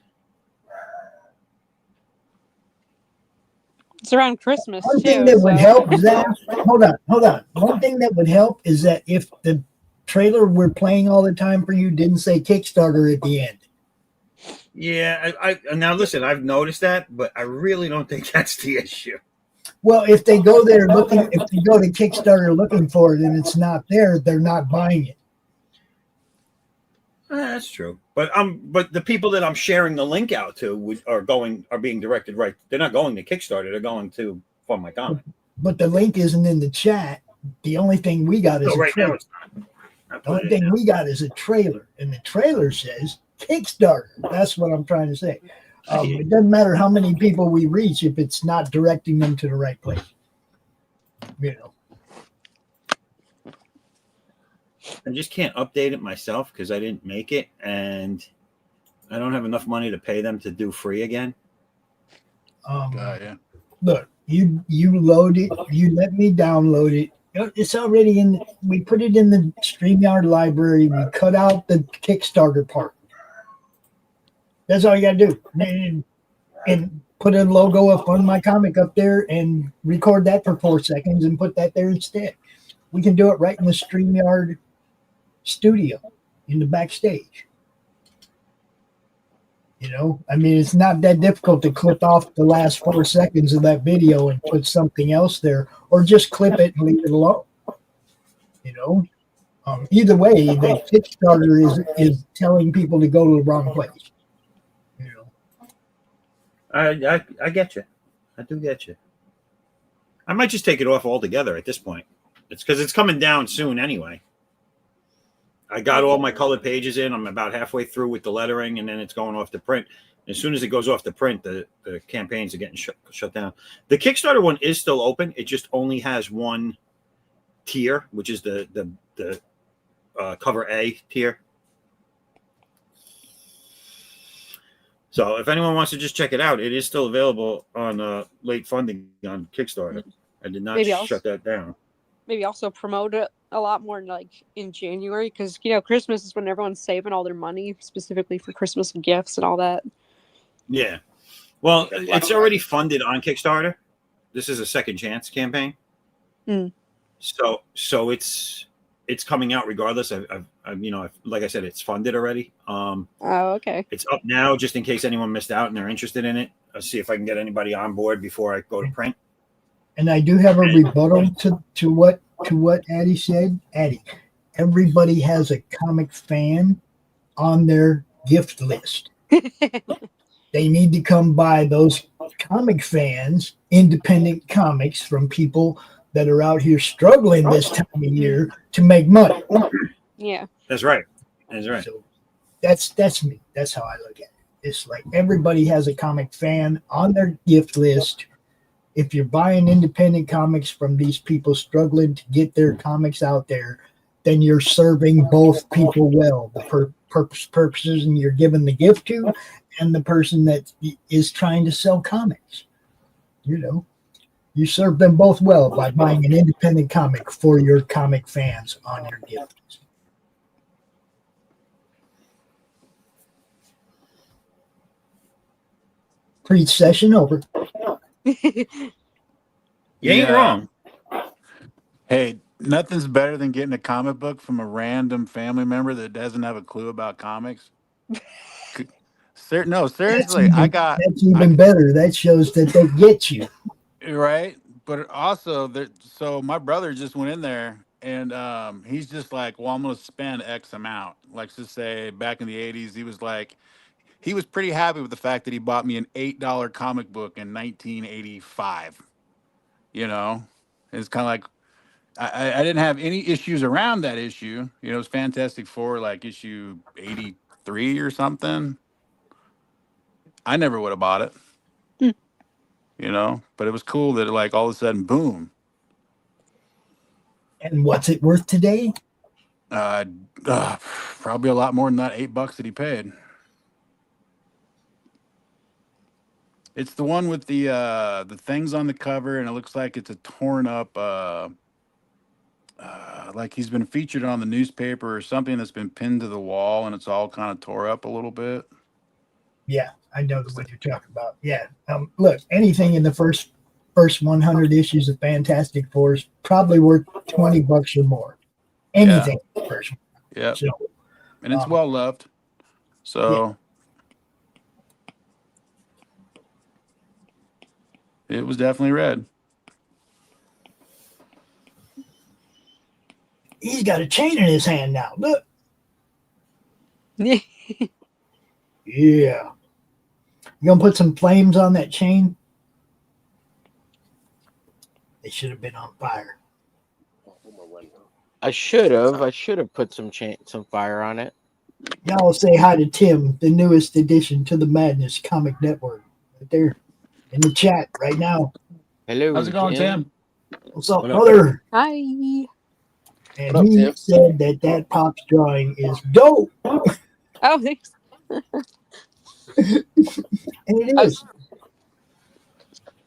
It's around Christmas. One thing that would help is that, hold on. One thing that would help is that if the trailer we're playing all the time for you didn't say Kickstarter at the end. Yeah, I now listen, I've noticed that, but I really don't think that's the issue. Well, if they go there looking, if they go to Kickstarter looking for it and it's not there, they're not buying it. That's true. But the people that I'm sharing the link out to are being directed right. They're not going to Kickstarter. They're going to Fund My Comic. But the link isn't in the chat. The only thing we got is a right now trailer. it's not. The only thing we got is a trailer, and the trailer says Kickstarter. That's what I'm trying to say. It doesn't matter how many people we reach if it's not directing them to the right place. You know. I just can't update it myself because I didn't make it, and I don't have enough money to pay them to do free again. Yeah. Look, you load it. You let me download it. It's already in. We put it in the StreamYard library. We cut out the Kickstarter part. That's all you got to do. And put a logo of Fund My Comic up there and record that for 4 seconds and put that there instead. We can do it right in the StreamYard studio in the backstage. You know, I mean, it's not that difficult to clip off the last 4 seconds of that video and put something else there, or just clip it and leave it alone. You know, either way, the Kickstarter is telling people to go to the wrong place. You know, I get you. I do get you. I might just take it off altogether at this point. It's because it's coming down soon anyway. I got all my colored pages in. I'm about halfway through with the lettering, and then it's going off to print. As soon as it goes off to print, the campaigns are getting shut down. The Kickstarter one is still open. It just only has one tier, which is the cover A tier. So if anyone wants to just check it out, it is still available on late funding on Kickstarter. I did not shut that down. Maybe also promote it a lot more like in January, because Christmas is when everyone's saving all their money specifically for Christmas gifts and all that. Yeah, well, it's already funded on Kickstarter. This is a second chance campaign, so it's coming out regardless. I've like I said, it's funded already. Oh, okay. It's up now just in case anyone missed out and they're interested in it. I'll see if I can get anybody on board before I go to print. And I do have a rebuttal to what Addie said. Addie, everybody has a comic fan on their gift list. They need to come buy those comic fans, independent comics from people that are out here struggling this time of year to make money. Yeah, that's right. That's right. So that's me. That's how I look at it. It's like everybody has a comic fan on their gift list. If you're buying independent comics from these people struggling to get their comics out there, then you're serving both people well. The purposes and you're giving the gift to, and the person that is trying to sell comics. You know, you serve them both well by buying an independent comic for your comic fans on your gift list. Preach session over. You ain't wrong. Hey, nothing's better than getting a comic book from a random family member that doesn't have a clue about comics. No, seriously, that's even better. That shows that they get you. Right? But also, so my brother just went in there and he's just like, well, I'm going to spend X amount. Like, just say back in the 80s, he was pretty happy with the fact that he bought me an $8 comic book in 1985. You know, it's kind of like, I didn't have any issues around that issue. You know, it was Fantastic Four, like issue 83 or something. I never would have bought it. You know, but it was cool that like all of a sudden, boom. And what's it worth today? Probably a lot more than that $8 that he paid. It's the one with the things on the cover, and it looks like it's a torn up, like he's been featured on the newspaper or something that's been pinned to the wall, and it's all kind of tore up a little bit. Yeah, I know what you're talking about. Yeah, look, anything in the first 100 issues of Fantastic Four is probably worth $20 or more. Anything in the first one. Yeah, so, and it's well loved. So. Yeah. It was definitely read. he's got a chain in his hand now. Look. Yeah. You gonna put some flames on that chain? They should have been on fire. I should have put some fire on it. Y'all say hi to Tim, the newest addition to the Madness Comic Network. Right there in the chat right now. Hello. How's it going, Tim? What's up, brother? Hi. And he said that Pop's drawing is dope. Oh, thanks. And it is.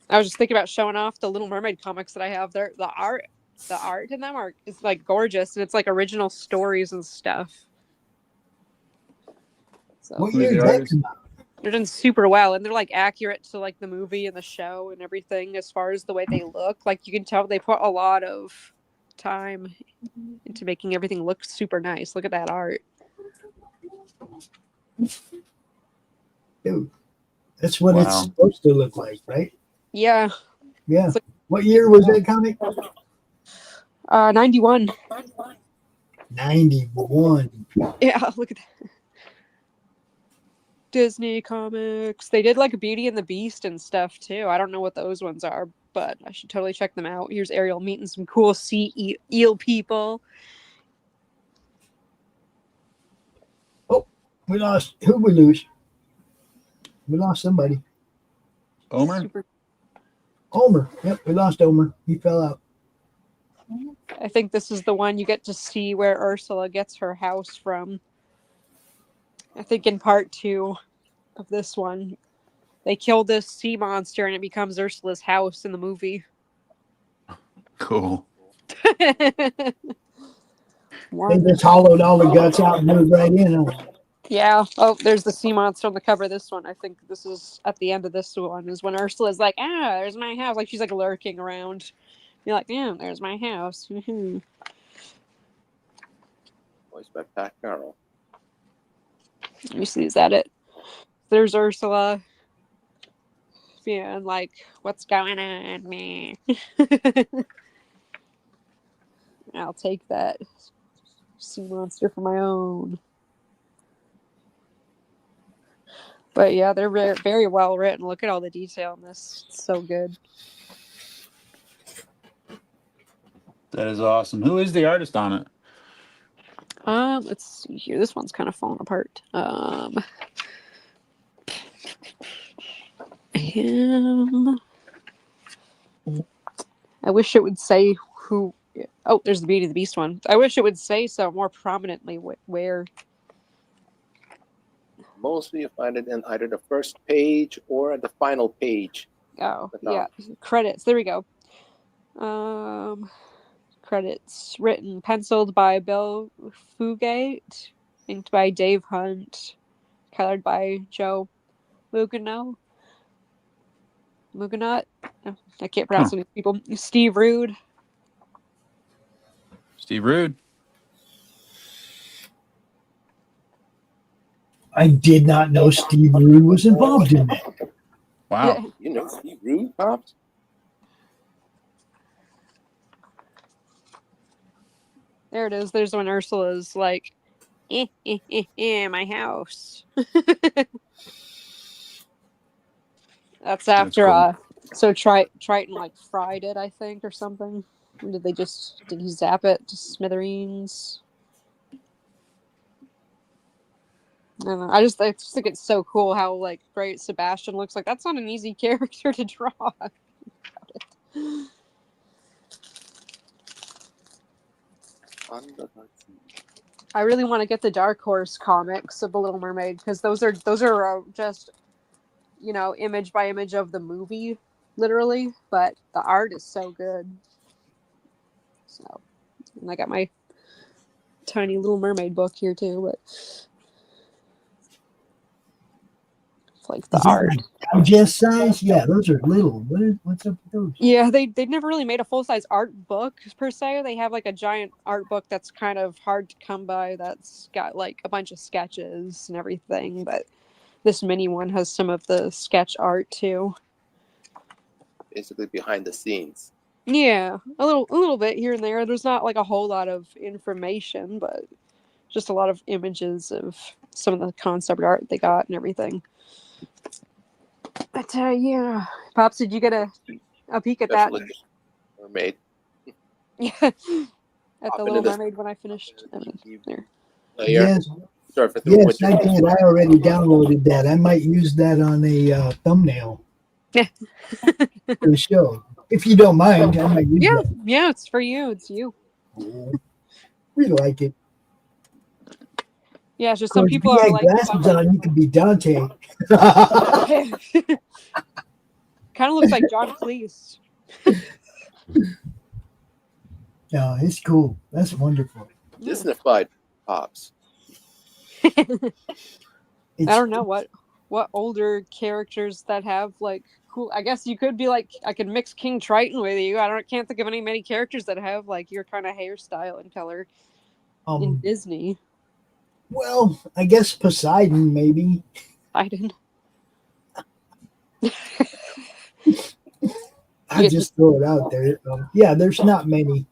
I was just thinking about showing off the Little Mermaid comics that I have there. The art in them is like gorgeous, and it's like original stories and stuff. So What year is that come out? they're done super well, and they're like accurate to like the movie and the show and everything as far as the way they look. Like you can tell they put a lot of time into making everything look super nice. Look at that art. Dude, that's what it's supposed to look like, right? Yeah. Yeah. What year was that comic? 91. 91. Yeah, look at that. Disney comics. They did like a Beauty and the Beast and stuff too. I don't know what those ones are, but I should totally check them out. Here's Ariel meeting some cool sea eel people. Oh, we lost. Who we lose? We lost somebody. Omer? Omer. Yep, we lost Omer. He fell out. I think this is the one you get to see where Ursula gets her house from. I think in part 2 of this one, they kill this sea monster and it becomes Ursula's house in the movie. Cool. They just hollowed all the guts out and moved right in. Yeah. Oh, there's the sea monster on the cover of this one. I think this is at the end of this one is when Ursula's like, there's my house. Like she's like lurking around. You're like, there's my house. Voiced by Pat Carroll. Let me see, is that it? There's Ursula. Yeah, and like, what's going on, me? I'll take that sea monster for my own. But yeah, they're very, very well written. Look at all the detail in this. It's so good. That is awesome. Who is the artist on it? Let's see here. This one's kind of falling apart. I wish it would say who. Oh, there's the Beauty and the Beast one. I wish it would say so more prominently where. Mostly you find it in either the first page or the final page. Oh, yeah. Credits. There we go. Credits. Written, penciled by Bill Fugate, inked by Dave Hunt, colored by Joe Muganot. I can't pronounce any people. Steve Rude. I did not know Steve Rude was involved in that. Wow. Yeah. You know Steve Rude, Pops? There it is. There's when Ursula's like, my house. That's after, cool. So Triton like fried it, I think, or something. Or did he zap it to smithereens? I don't know. I just think it's so cool how like great Sebastian looks like. That's not an easy character to draw. I really want to get the Dark Horse comics of The Little Mermaid because those are just, image by image of the movie, literally. But the art is so good. So, and I got my tiny Little Mermaid book here too, but it's like the art. Digest size? Yeah, those are little. What's up with those? Yeah, they never really made a full-size art book per se. They have like a giant art book that's kind of hard to come by that's got like a bunch of sketches and everything, but this mini one has some of the sketch art too. Basically behind the scenes. Yeah, a little bit here and there. There's not like a whole lot of information, but just a lot of images of some of the concept art they got and everything. But yeah, Pops, did you get a peek at that? Mermaid. Yeah, at the Little Mermaid when I finished. I mean, there. Yes, Sorry for yes, I did. I already downloaded that. I might use that on a thumbnail Yeah. for the show. If you don't mind, I might use that. Yeah, it's for you. It's you. We like it. Yeah, it's just some If people you are had like glasses on, you could be Dante. kind of looks like John Cleese. Yeah, it's cool. That's wonderful. Disneyfied Pops. I don't know what older characters that have like cool. I guess you could be like, I could mix King Triton with you. Can't think of many characters that have like your kind of hairstyle and color in Disney. Well, I guess Poseidon, maybe. Poseidon. I just throw it out there. Yeah, there's not many.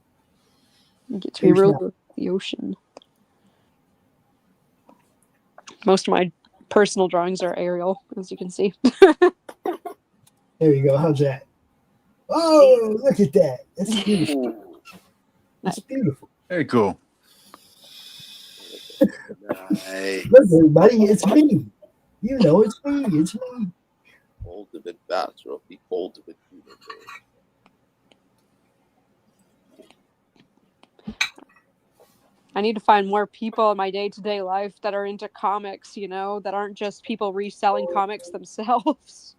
You get to be real with the ocean. Most of my personal drawings are Ariel, as you can see. There you go. How's that? Oh, look at that. That's beautiful. That's beautiful. Very cool. Nice. Look, everybody, it's me. You know, it's me. It's me. Bold a bit fast, or be bold a bit. I need to find more people in my day-to-day life that are into comics, that aren't just people reselling comics themselves.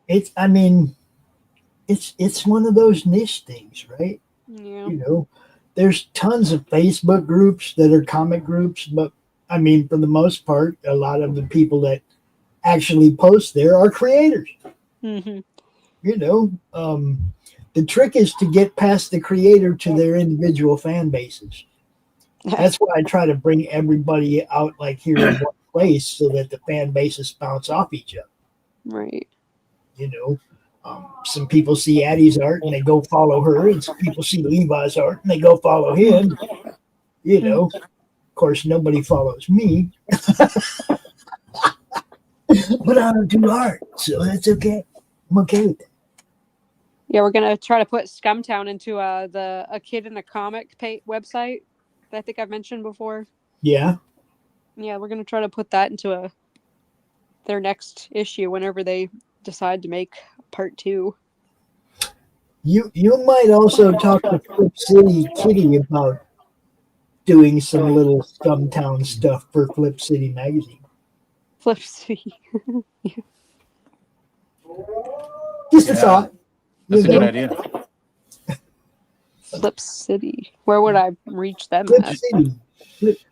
It's one of those niche things, right? Yeah. There's tons of Facebook groups that are comic groups, but I mean, for the most part, a lot of the people that actually post there are creators. Mm-hmm. The trick is to get past the creator to their individual fan bases. That's why I try to bring everybody out like here in one place so that the fan bases bounce off each other. Right. Some people see Addie's art and they go follow her, and some people see Levi's art and they go follow him. Of course, nobody follows me, but I don't do art, so that's okay. I'm okay with that. Yeah, we're gonna try to put Scumtown into a kid in a comic website that I think I've mentioned before. Yeah. Yeah, we're gonna try to put that into their next issue whenever they decide to make part 2. You might also talk to Flip City Kitty about doing some little Scumtown stuff for Flip City magazine. Flip City. Yeah. Just a thought. That's a good idea. Flip City. Where would I reach them Flip at? City.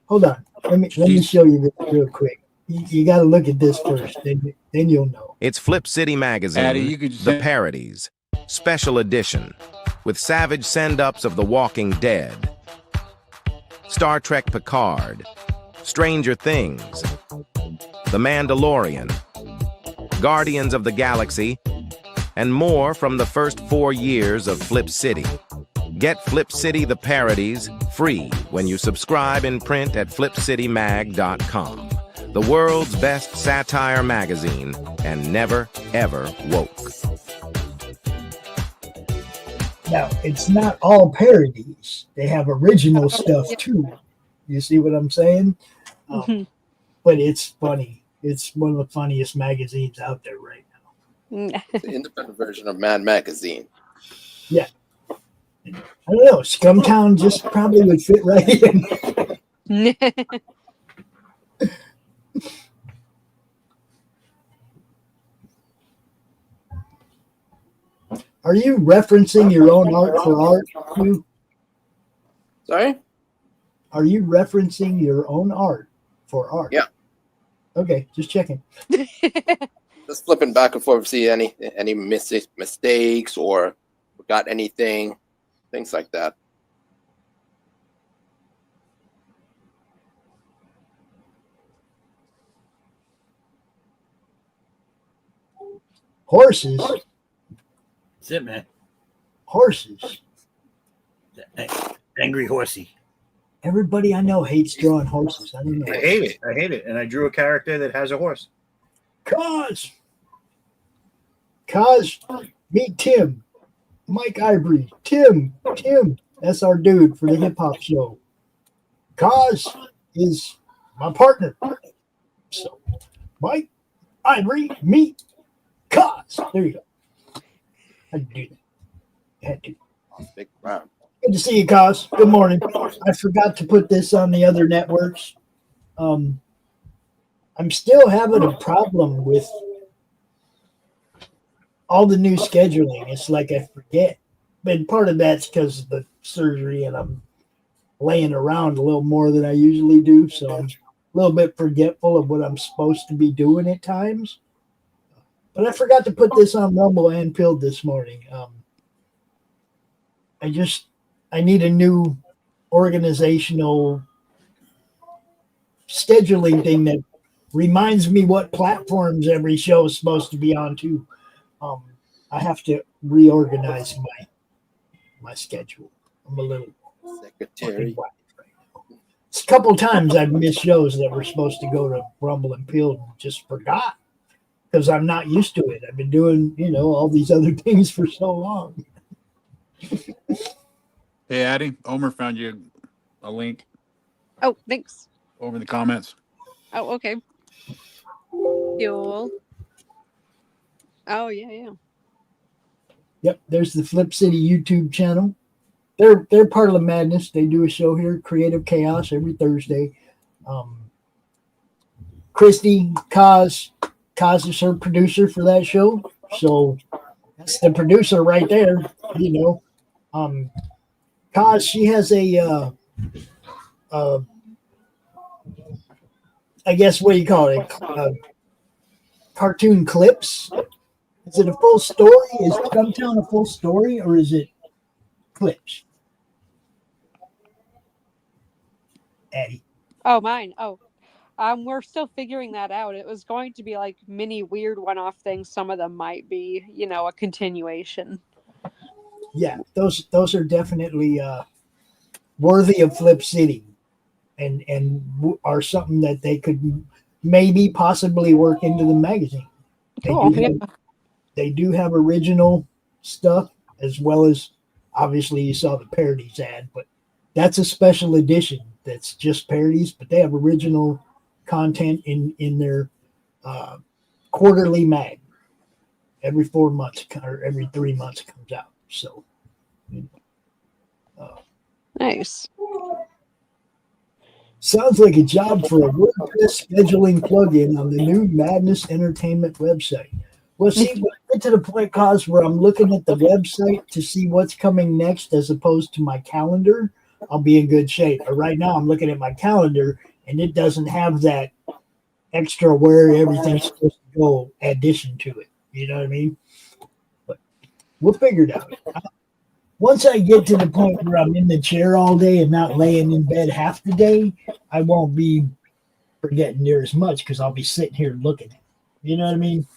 Hold on. Let me show you this real quick. You got to look at this first, then you'll know. It's Flip City Magazine, Addy, you could just The Parodies, Special Edition, with savage send-ups of The Walking Dead, Star Trek Picard, Stranger Things, The Mandalorian, Guardians of the Galaxy, and more from the first 4 years of Flip City. Get Flip City The Parodies free when you subscribe in print at flipcitymag.com. The world's best satire magazine, and never, ever woke. Now, it's not all parodies. They have original stuff, too. You see what I'm saying? But it's funny. It's one of the funniest magazines out there right now. It's the independent version of Mad Magazine. Yeah. I don't know. Scumtown just probably would fit right in. Are you referencing your own art for art, too? Sorry? Are you referencing your own art for art? Yeah. Okay, just checking. Just flipping back and forth, see any mistakes or forgot anything, things like that. Horses? That's it, man. Horses. Angry horsey. Everybody I know hates drawing horses. I don't know. I hate it. And I drew a character that has a horse. Cos, meet Tim. Mike Ivory. Tim. That's our dude for the hip hop show. Cos is my partner. So, Mike Ivory, meet Cos. There you go. I had to do that. Had to. Big round. Good to see you, Cos. Good morning. I forgot to put this on the other networks. I'm still having a problem with all the new scheduling. It's like I forget. But part of that's because of the surgery and I'm laying around a little more than I usually do. So I'm a little bit forgetful of what I'm supposed to be doing at times. But I forgot to put this on Rumble and Pilled this morning. I need a new organizational scheduling thing that reminds me what platforms every show is supposed to be on too. I have to reorganize my schedule. I'm a little secretary. Right now. It's a couple times I've missed shows that were supposed to go to Rumble and Pilled and just forgot because I'm not used to it. I've been doing, all these other things for so long. Hey, Addie, Omer found you a link Oh, thanks. over in the comments. Oh, okay. Cool. Oh, yeah. Yep, there's the Flip City YouTube channel. They're part of the madness. They do a show here, Creative Chaos, every Thursday. Christy Cos is her producer for that show. So that's the producer right there, Cos, she has a I guess what do you call it? Cartoon clips. Is it a full story? Is Stumptown a full story or is it clips? Addie. Oh, mine. Oh, we're still figuring that out. It was going to be like mini weird one-off things. Some of them might be, a continuation. Yeah, those are definitely worthy of Flip City, and are something that they could maybe possibly work into the magazine. They do have original stuff as well as obviously you saw the parodies ad, but that's a special edition that's just parodies, but they have original content in their quarterly mag. Every 4 months or every 3 months it comes out. So nice. Sounds like a job for a WordPress scheduling plugin on the new Madness Entertainment website. Well, see, when I get to the point, Cos, where I'm looking at the website to see what's coming next as opposed to my calendar, I'll be in good shape. But right now I'm looking at my calendar and it doesn't have that extra where everything's supposed to go addition to it. You know what I mean? But we'll figure it out. Once I get to the point where I'm in the chair all day and not laying in bed half the day, I won't be forgetting near as much because I'll be sitting here looking at it. You know what I mean?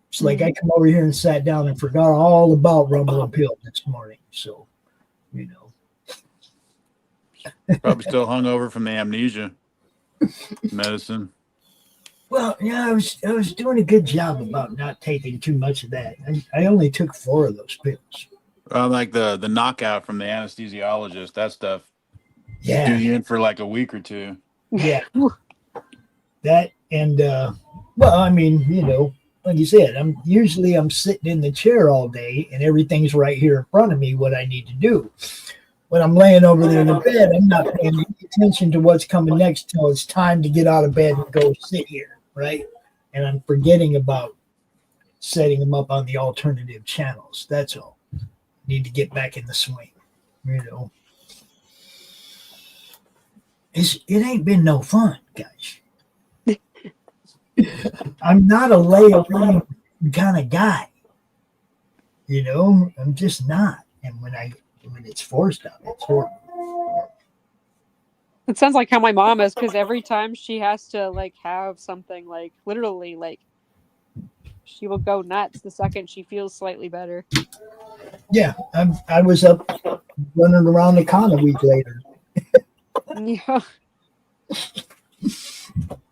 It's like I come over here and sat down and forgot all about Rumble and Pill this morning. So, Probably still hungover from the amnesia medicine. Well, yeah, I was doing a good job about not taking too much of that. I only took 4 of those pills. Like the knockout from the anesthesiologist, that stuff. Yeah. Do you in for like a week or two. Yeah. That and well, I mean, like you said, I'm sitting in the chair all day and everything's right here in front of me what I need to do. When I'm laying over there in the bed, I'm not paying any attention to what's coming next till it's time to get out of bed and go sit here, right? And I'm forgetting about setting them up on the alternative channels. That's all. Need to get back in the swing, It ain't been no fun, guys. I'm not a lay around kind of guy. I'm just not. And when it's forced out, it's horrible. It sounds like how my mom is, because every time she has to have something literally she will go nuts the second she feels slightly better. Yeah, I was up running around the con a week later. Yeah.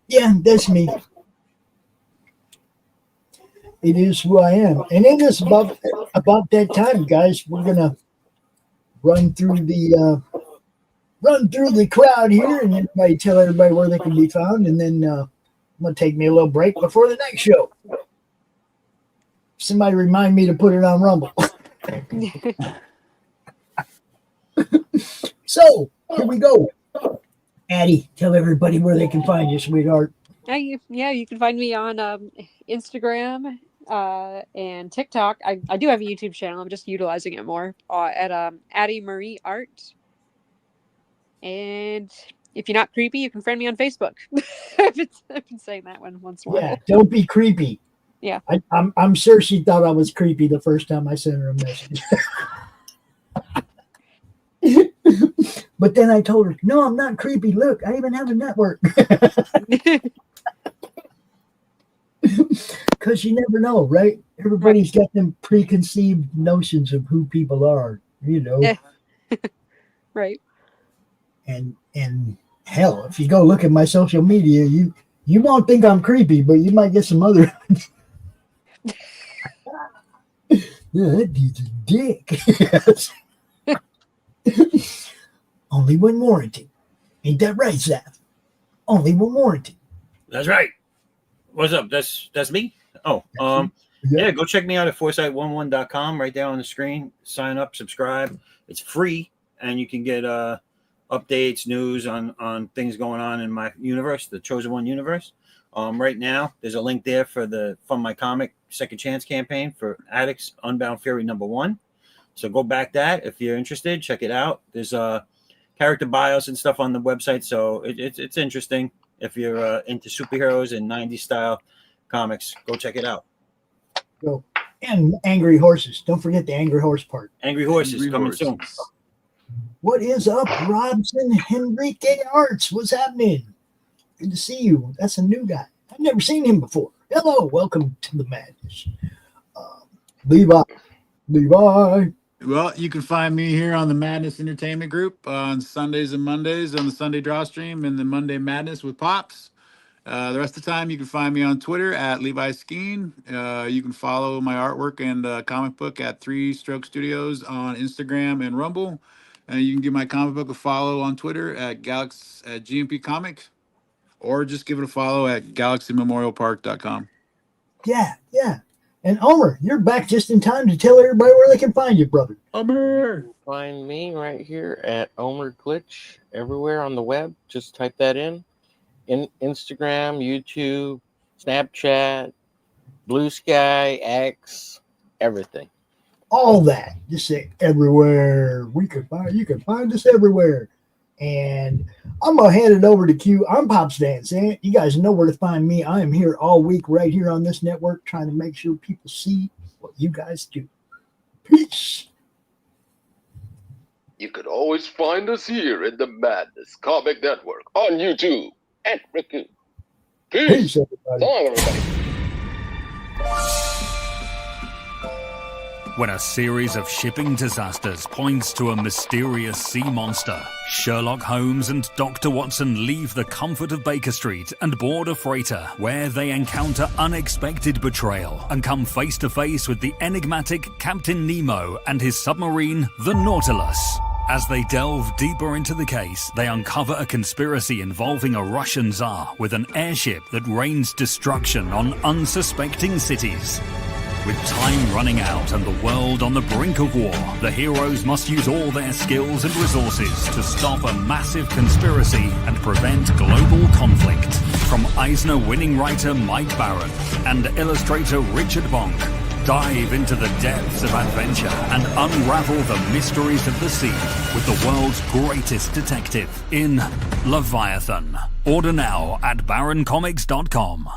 Yeah, that's me. It is who I am. And it is about that time, guys. We're gonna run through the crowd here and tell everybody where they can be found, and then I'm gonna take me a little break before the next show. Somebody remind me to put it on Rumble. So here we go. Addie, tell everybody where they can find you, sweetheart. You can find me on Instagram and TikTok. I do have a YouTube channel. I'm just utilizing it more at Addie Marie Art. And if you're not creepy, you can friend me on Facebook. I've been saying that one once in a while. Yeah, don't be creepy. Yeah. I'm sure she thought I was creepy the first time I sent her a message. But then I told her, no, I'm not creepy. Look, I even have a network. Because you never know, right? Everybody's got them preconceived notions of who people are, you know. Yeah. Right. And hell, if you go look at my social media, you won't think I'm creepy, but you might get some other. Yeah, that dude's a dick. Yes. Only when warranted. Ain't that right, Zaf? Only when warranted. That's right. What's up? That's me. Oh, yeah. Go check me out at foresight11.com right there on the screen. Sign up, subscribe. It's free, and you can get updates, news on things going on in my universe, the Chosen One universe. Right now, there's a link there for my comic Second Chance campaign for Addicts Unbound Fury #1. So go back that if you're interested. Check it out. There's character bios and stuff on the website, so it's interesting. If you're into superheroes and 90s style comics, go check it out. Go. And Angry Horses. Don't forget the Angry Horse part. Angry Horses coming soon. What is up, Robson Henrique Arts? What's happening? Good to see you. That's a new guy. I've never seen him before. Hello, welcome to the madness. Levi. Well, you can find me here on the Madness Entertainment Group on Sundays and Mondays on the Sunday DrawStream and the Monday Madness with Pops. The rest of the time, you can find me on Twitter at Levi Skeen. You can follow my artwork and comic book at 3 Stroke Studios on Instagram and Rumble. And you can give my comic book a follow on Twitter at GMP Comics, or just give it a follow at GalaxyMemorialPark.com. Yeah. And Omer, you're back just in time to tell everybody where they can find you, brother. Omer! Find me right here at Omer Glitch everywhere on the web. Just type that in Instagram, YouTube, Snapchat, Blue Sky, X, everything. All that. Just say everywhere. You can find us everywhere. And I'm going to hand it over to Q. I'm Pops Van Sant. You guys know where to find me. I am here all week right here on this network trying to make sure people see what you guys do. Peace. You could always find us here in the Madness Comic Network on YouTube at Riku. Peace, everybody. So long, everybody. When a series of shipping disasters points to a mysterious sea monster, Sherlock Holmes and Dr. Watson leave the comfort of Baker Street and board a freighter where they encounter unexpected betrayal and come face to face with the enigmatic Captain Nemo and his submarine, the Nautilus. As they delve deeper into the case, they uncover a conspiracy involving a Russian Tsar with an airship that rains destruction on unsuspecting cities. With time running out and the world on the brink of war, the heroes must use all their skills and resources to stop a massive conspiracy and prevent global conflict. From Eisner-winning writer Mike Baron and illustrator Richard Bonk, dive into the depths of adventure and unravel the mysteries of the sea with the world's greatest detective in Leviathan. Order now at baroncomics.com.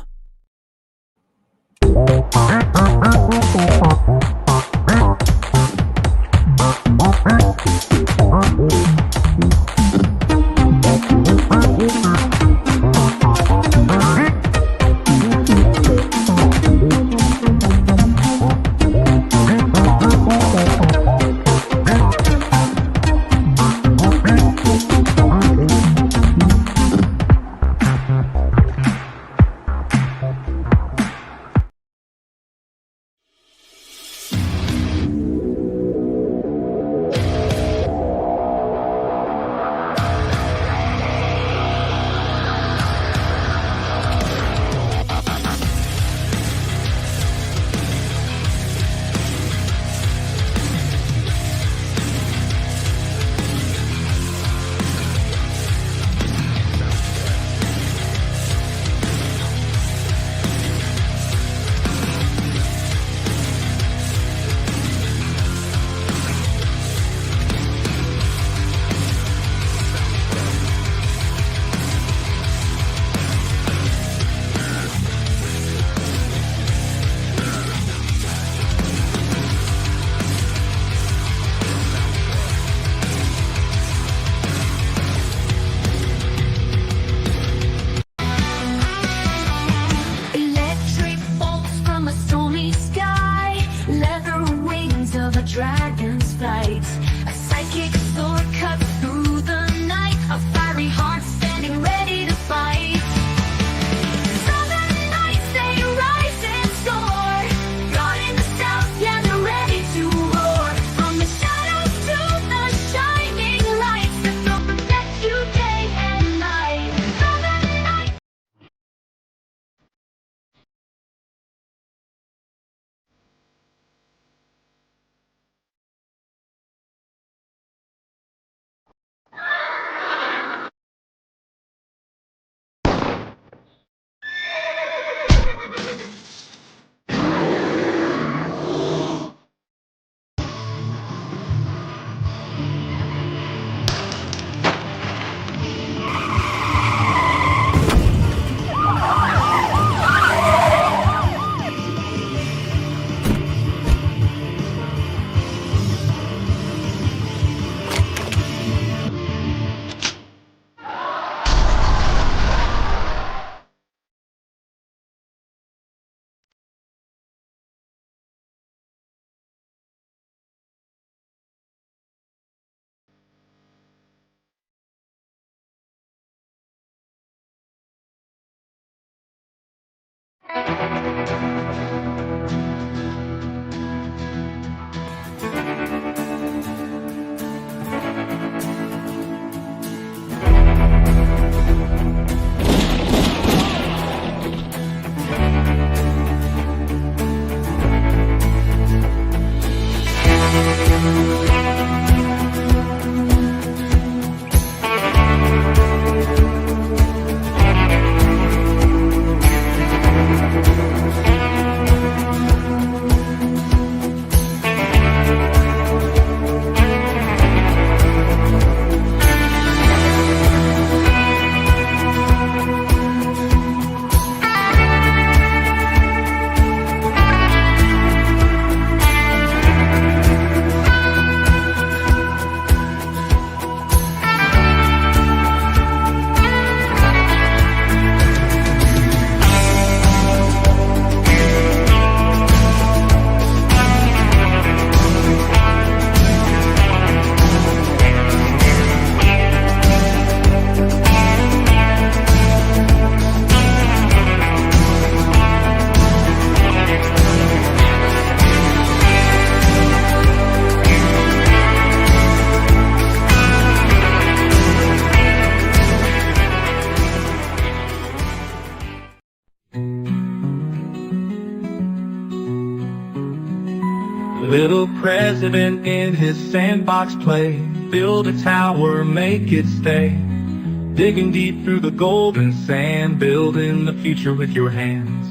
Little president in his sandbox play, build a tower, make it stay. Digging deep through the golden sand, building the future with your hands.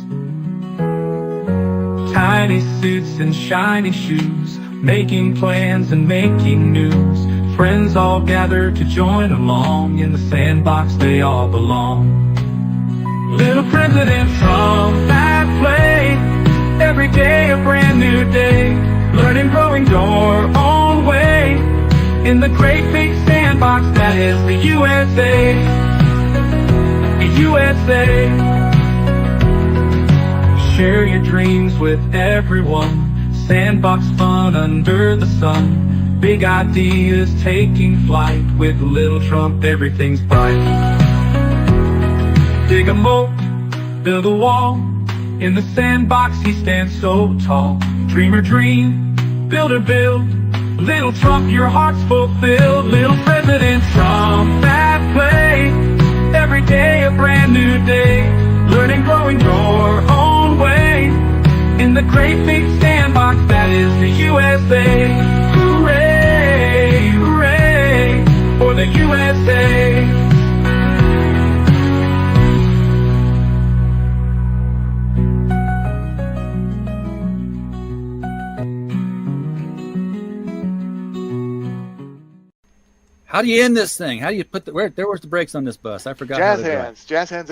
Tiny suits and shiny shoes, making plans and making news. Friends all gather to join along, in the sandbox they all belong. Little president from that play, every day a brand new day. Learning, growing your own way, in the great big sandbox that is the USA. The USA. Share your dreams with everyone, sandbox fun under the sun. Big ideas taking flight, with little Trump everything's bright. Dig a moat, build a wall, in the sandbox he stands so tall. Dreamer dream, builder build, little Trump your heart's fulfilled. Little President Trump that play, every day a brand new day. Learning, growing your own way, in the great big sandbox that is the USA. Hooray, hooray, for the USA. How do you end this thing? How do you put the where's the brakes on this bus? I forgot. Jazz hands. Jazz hands.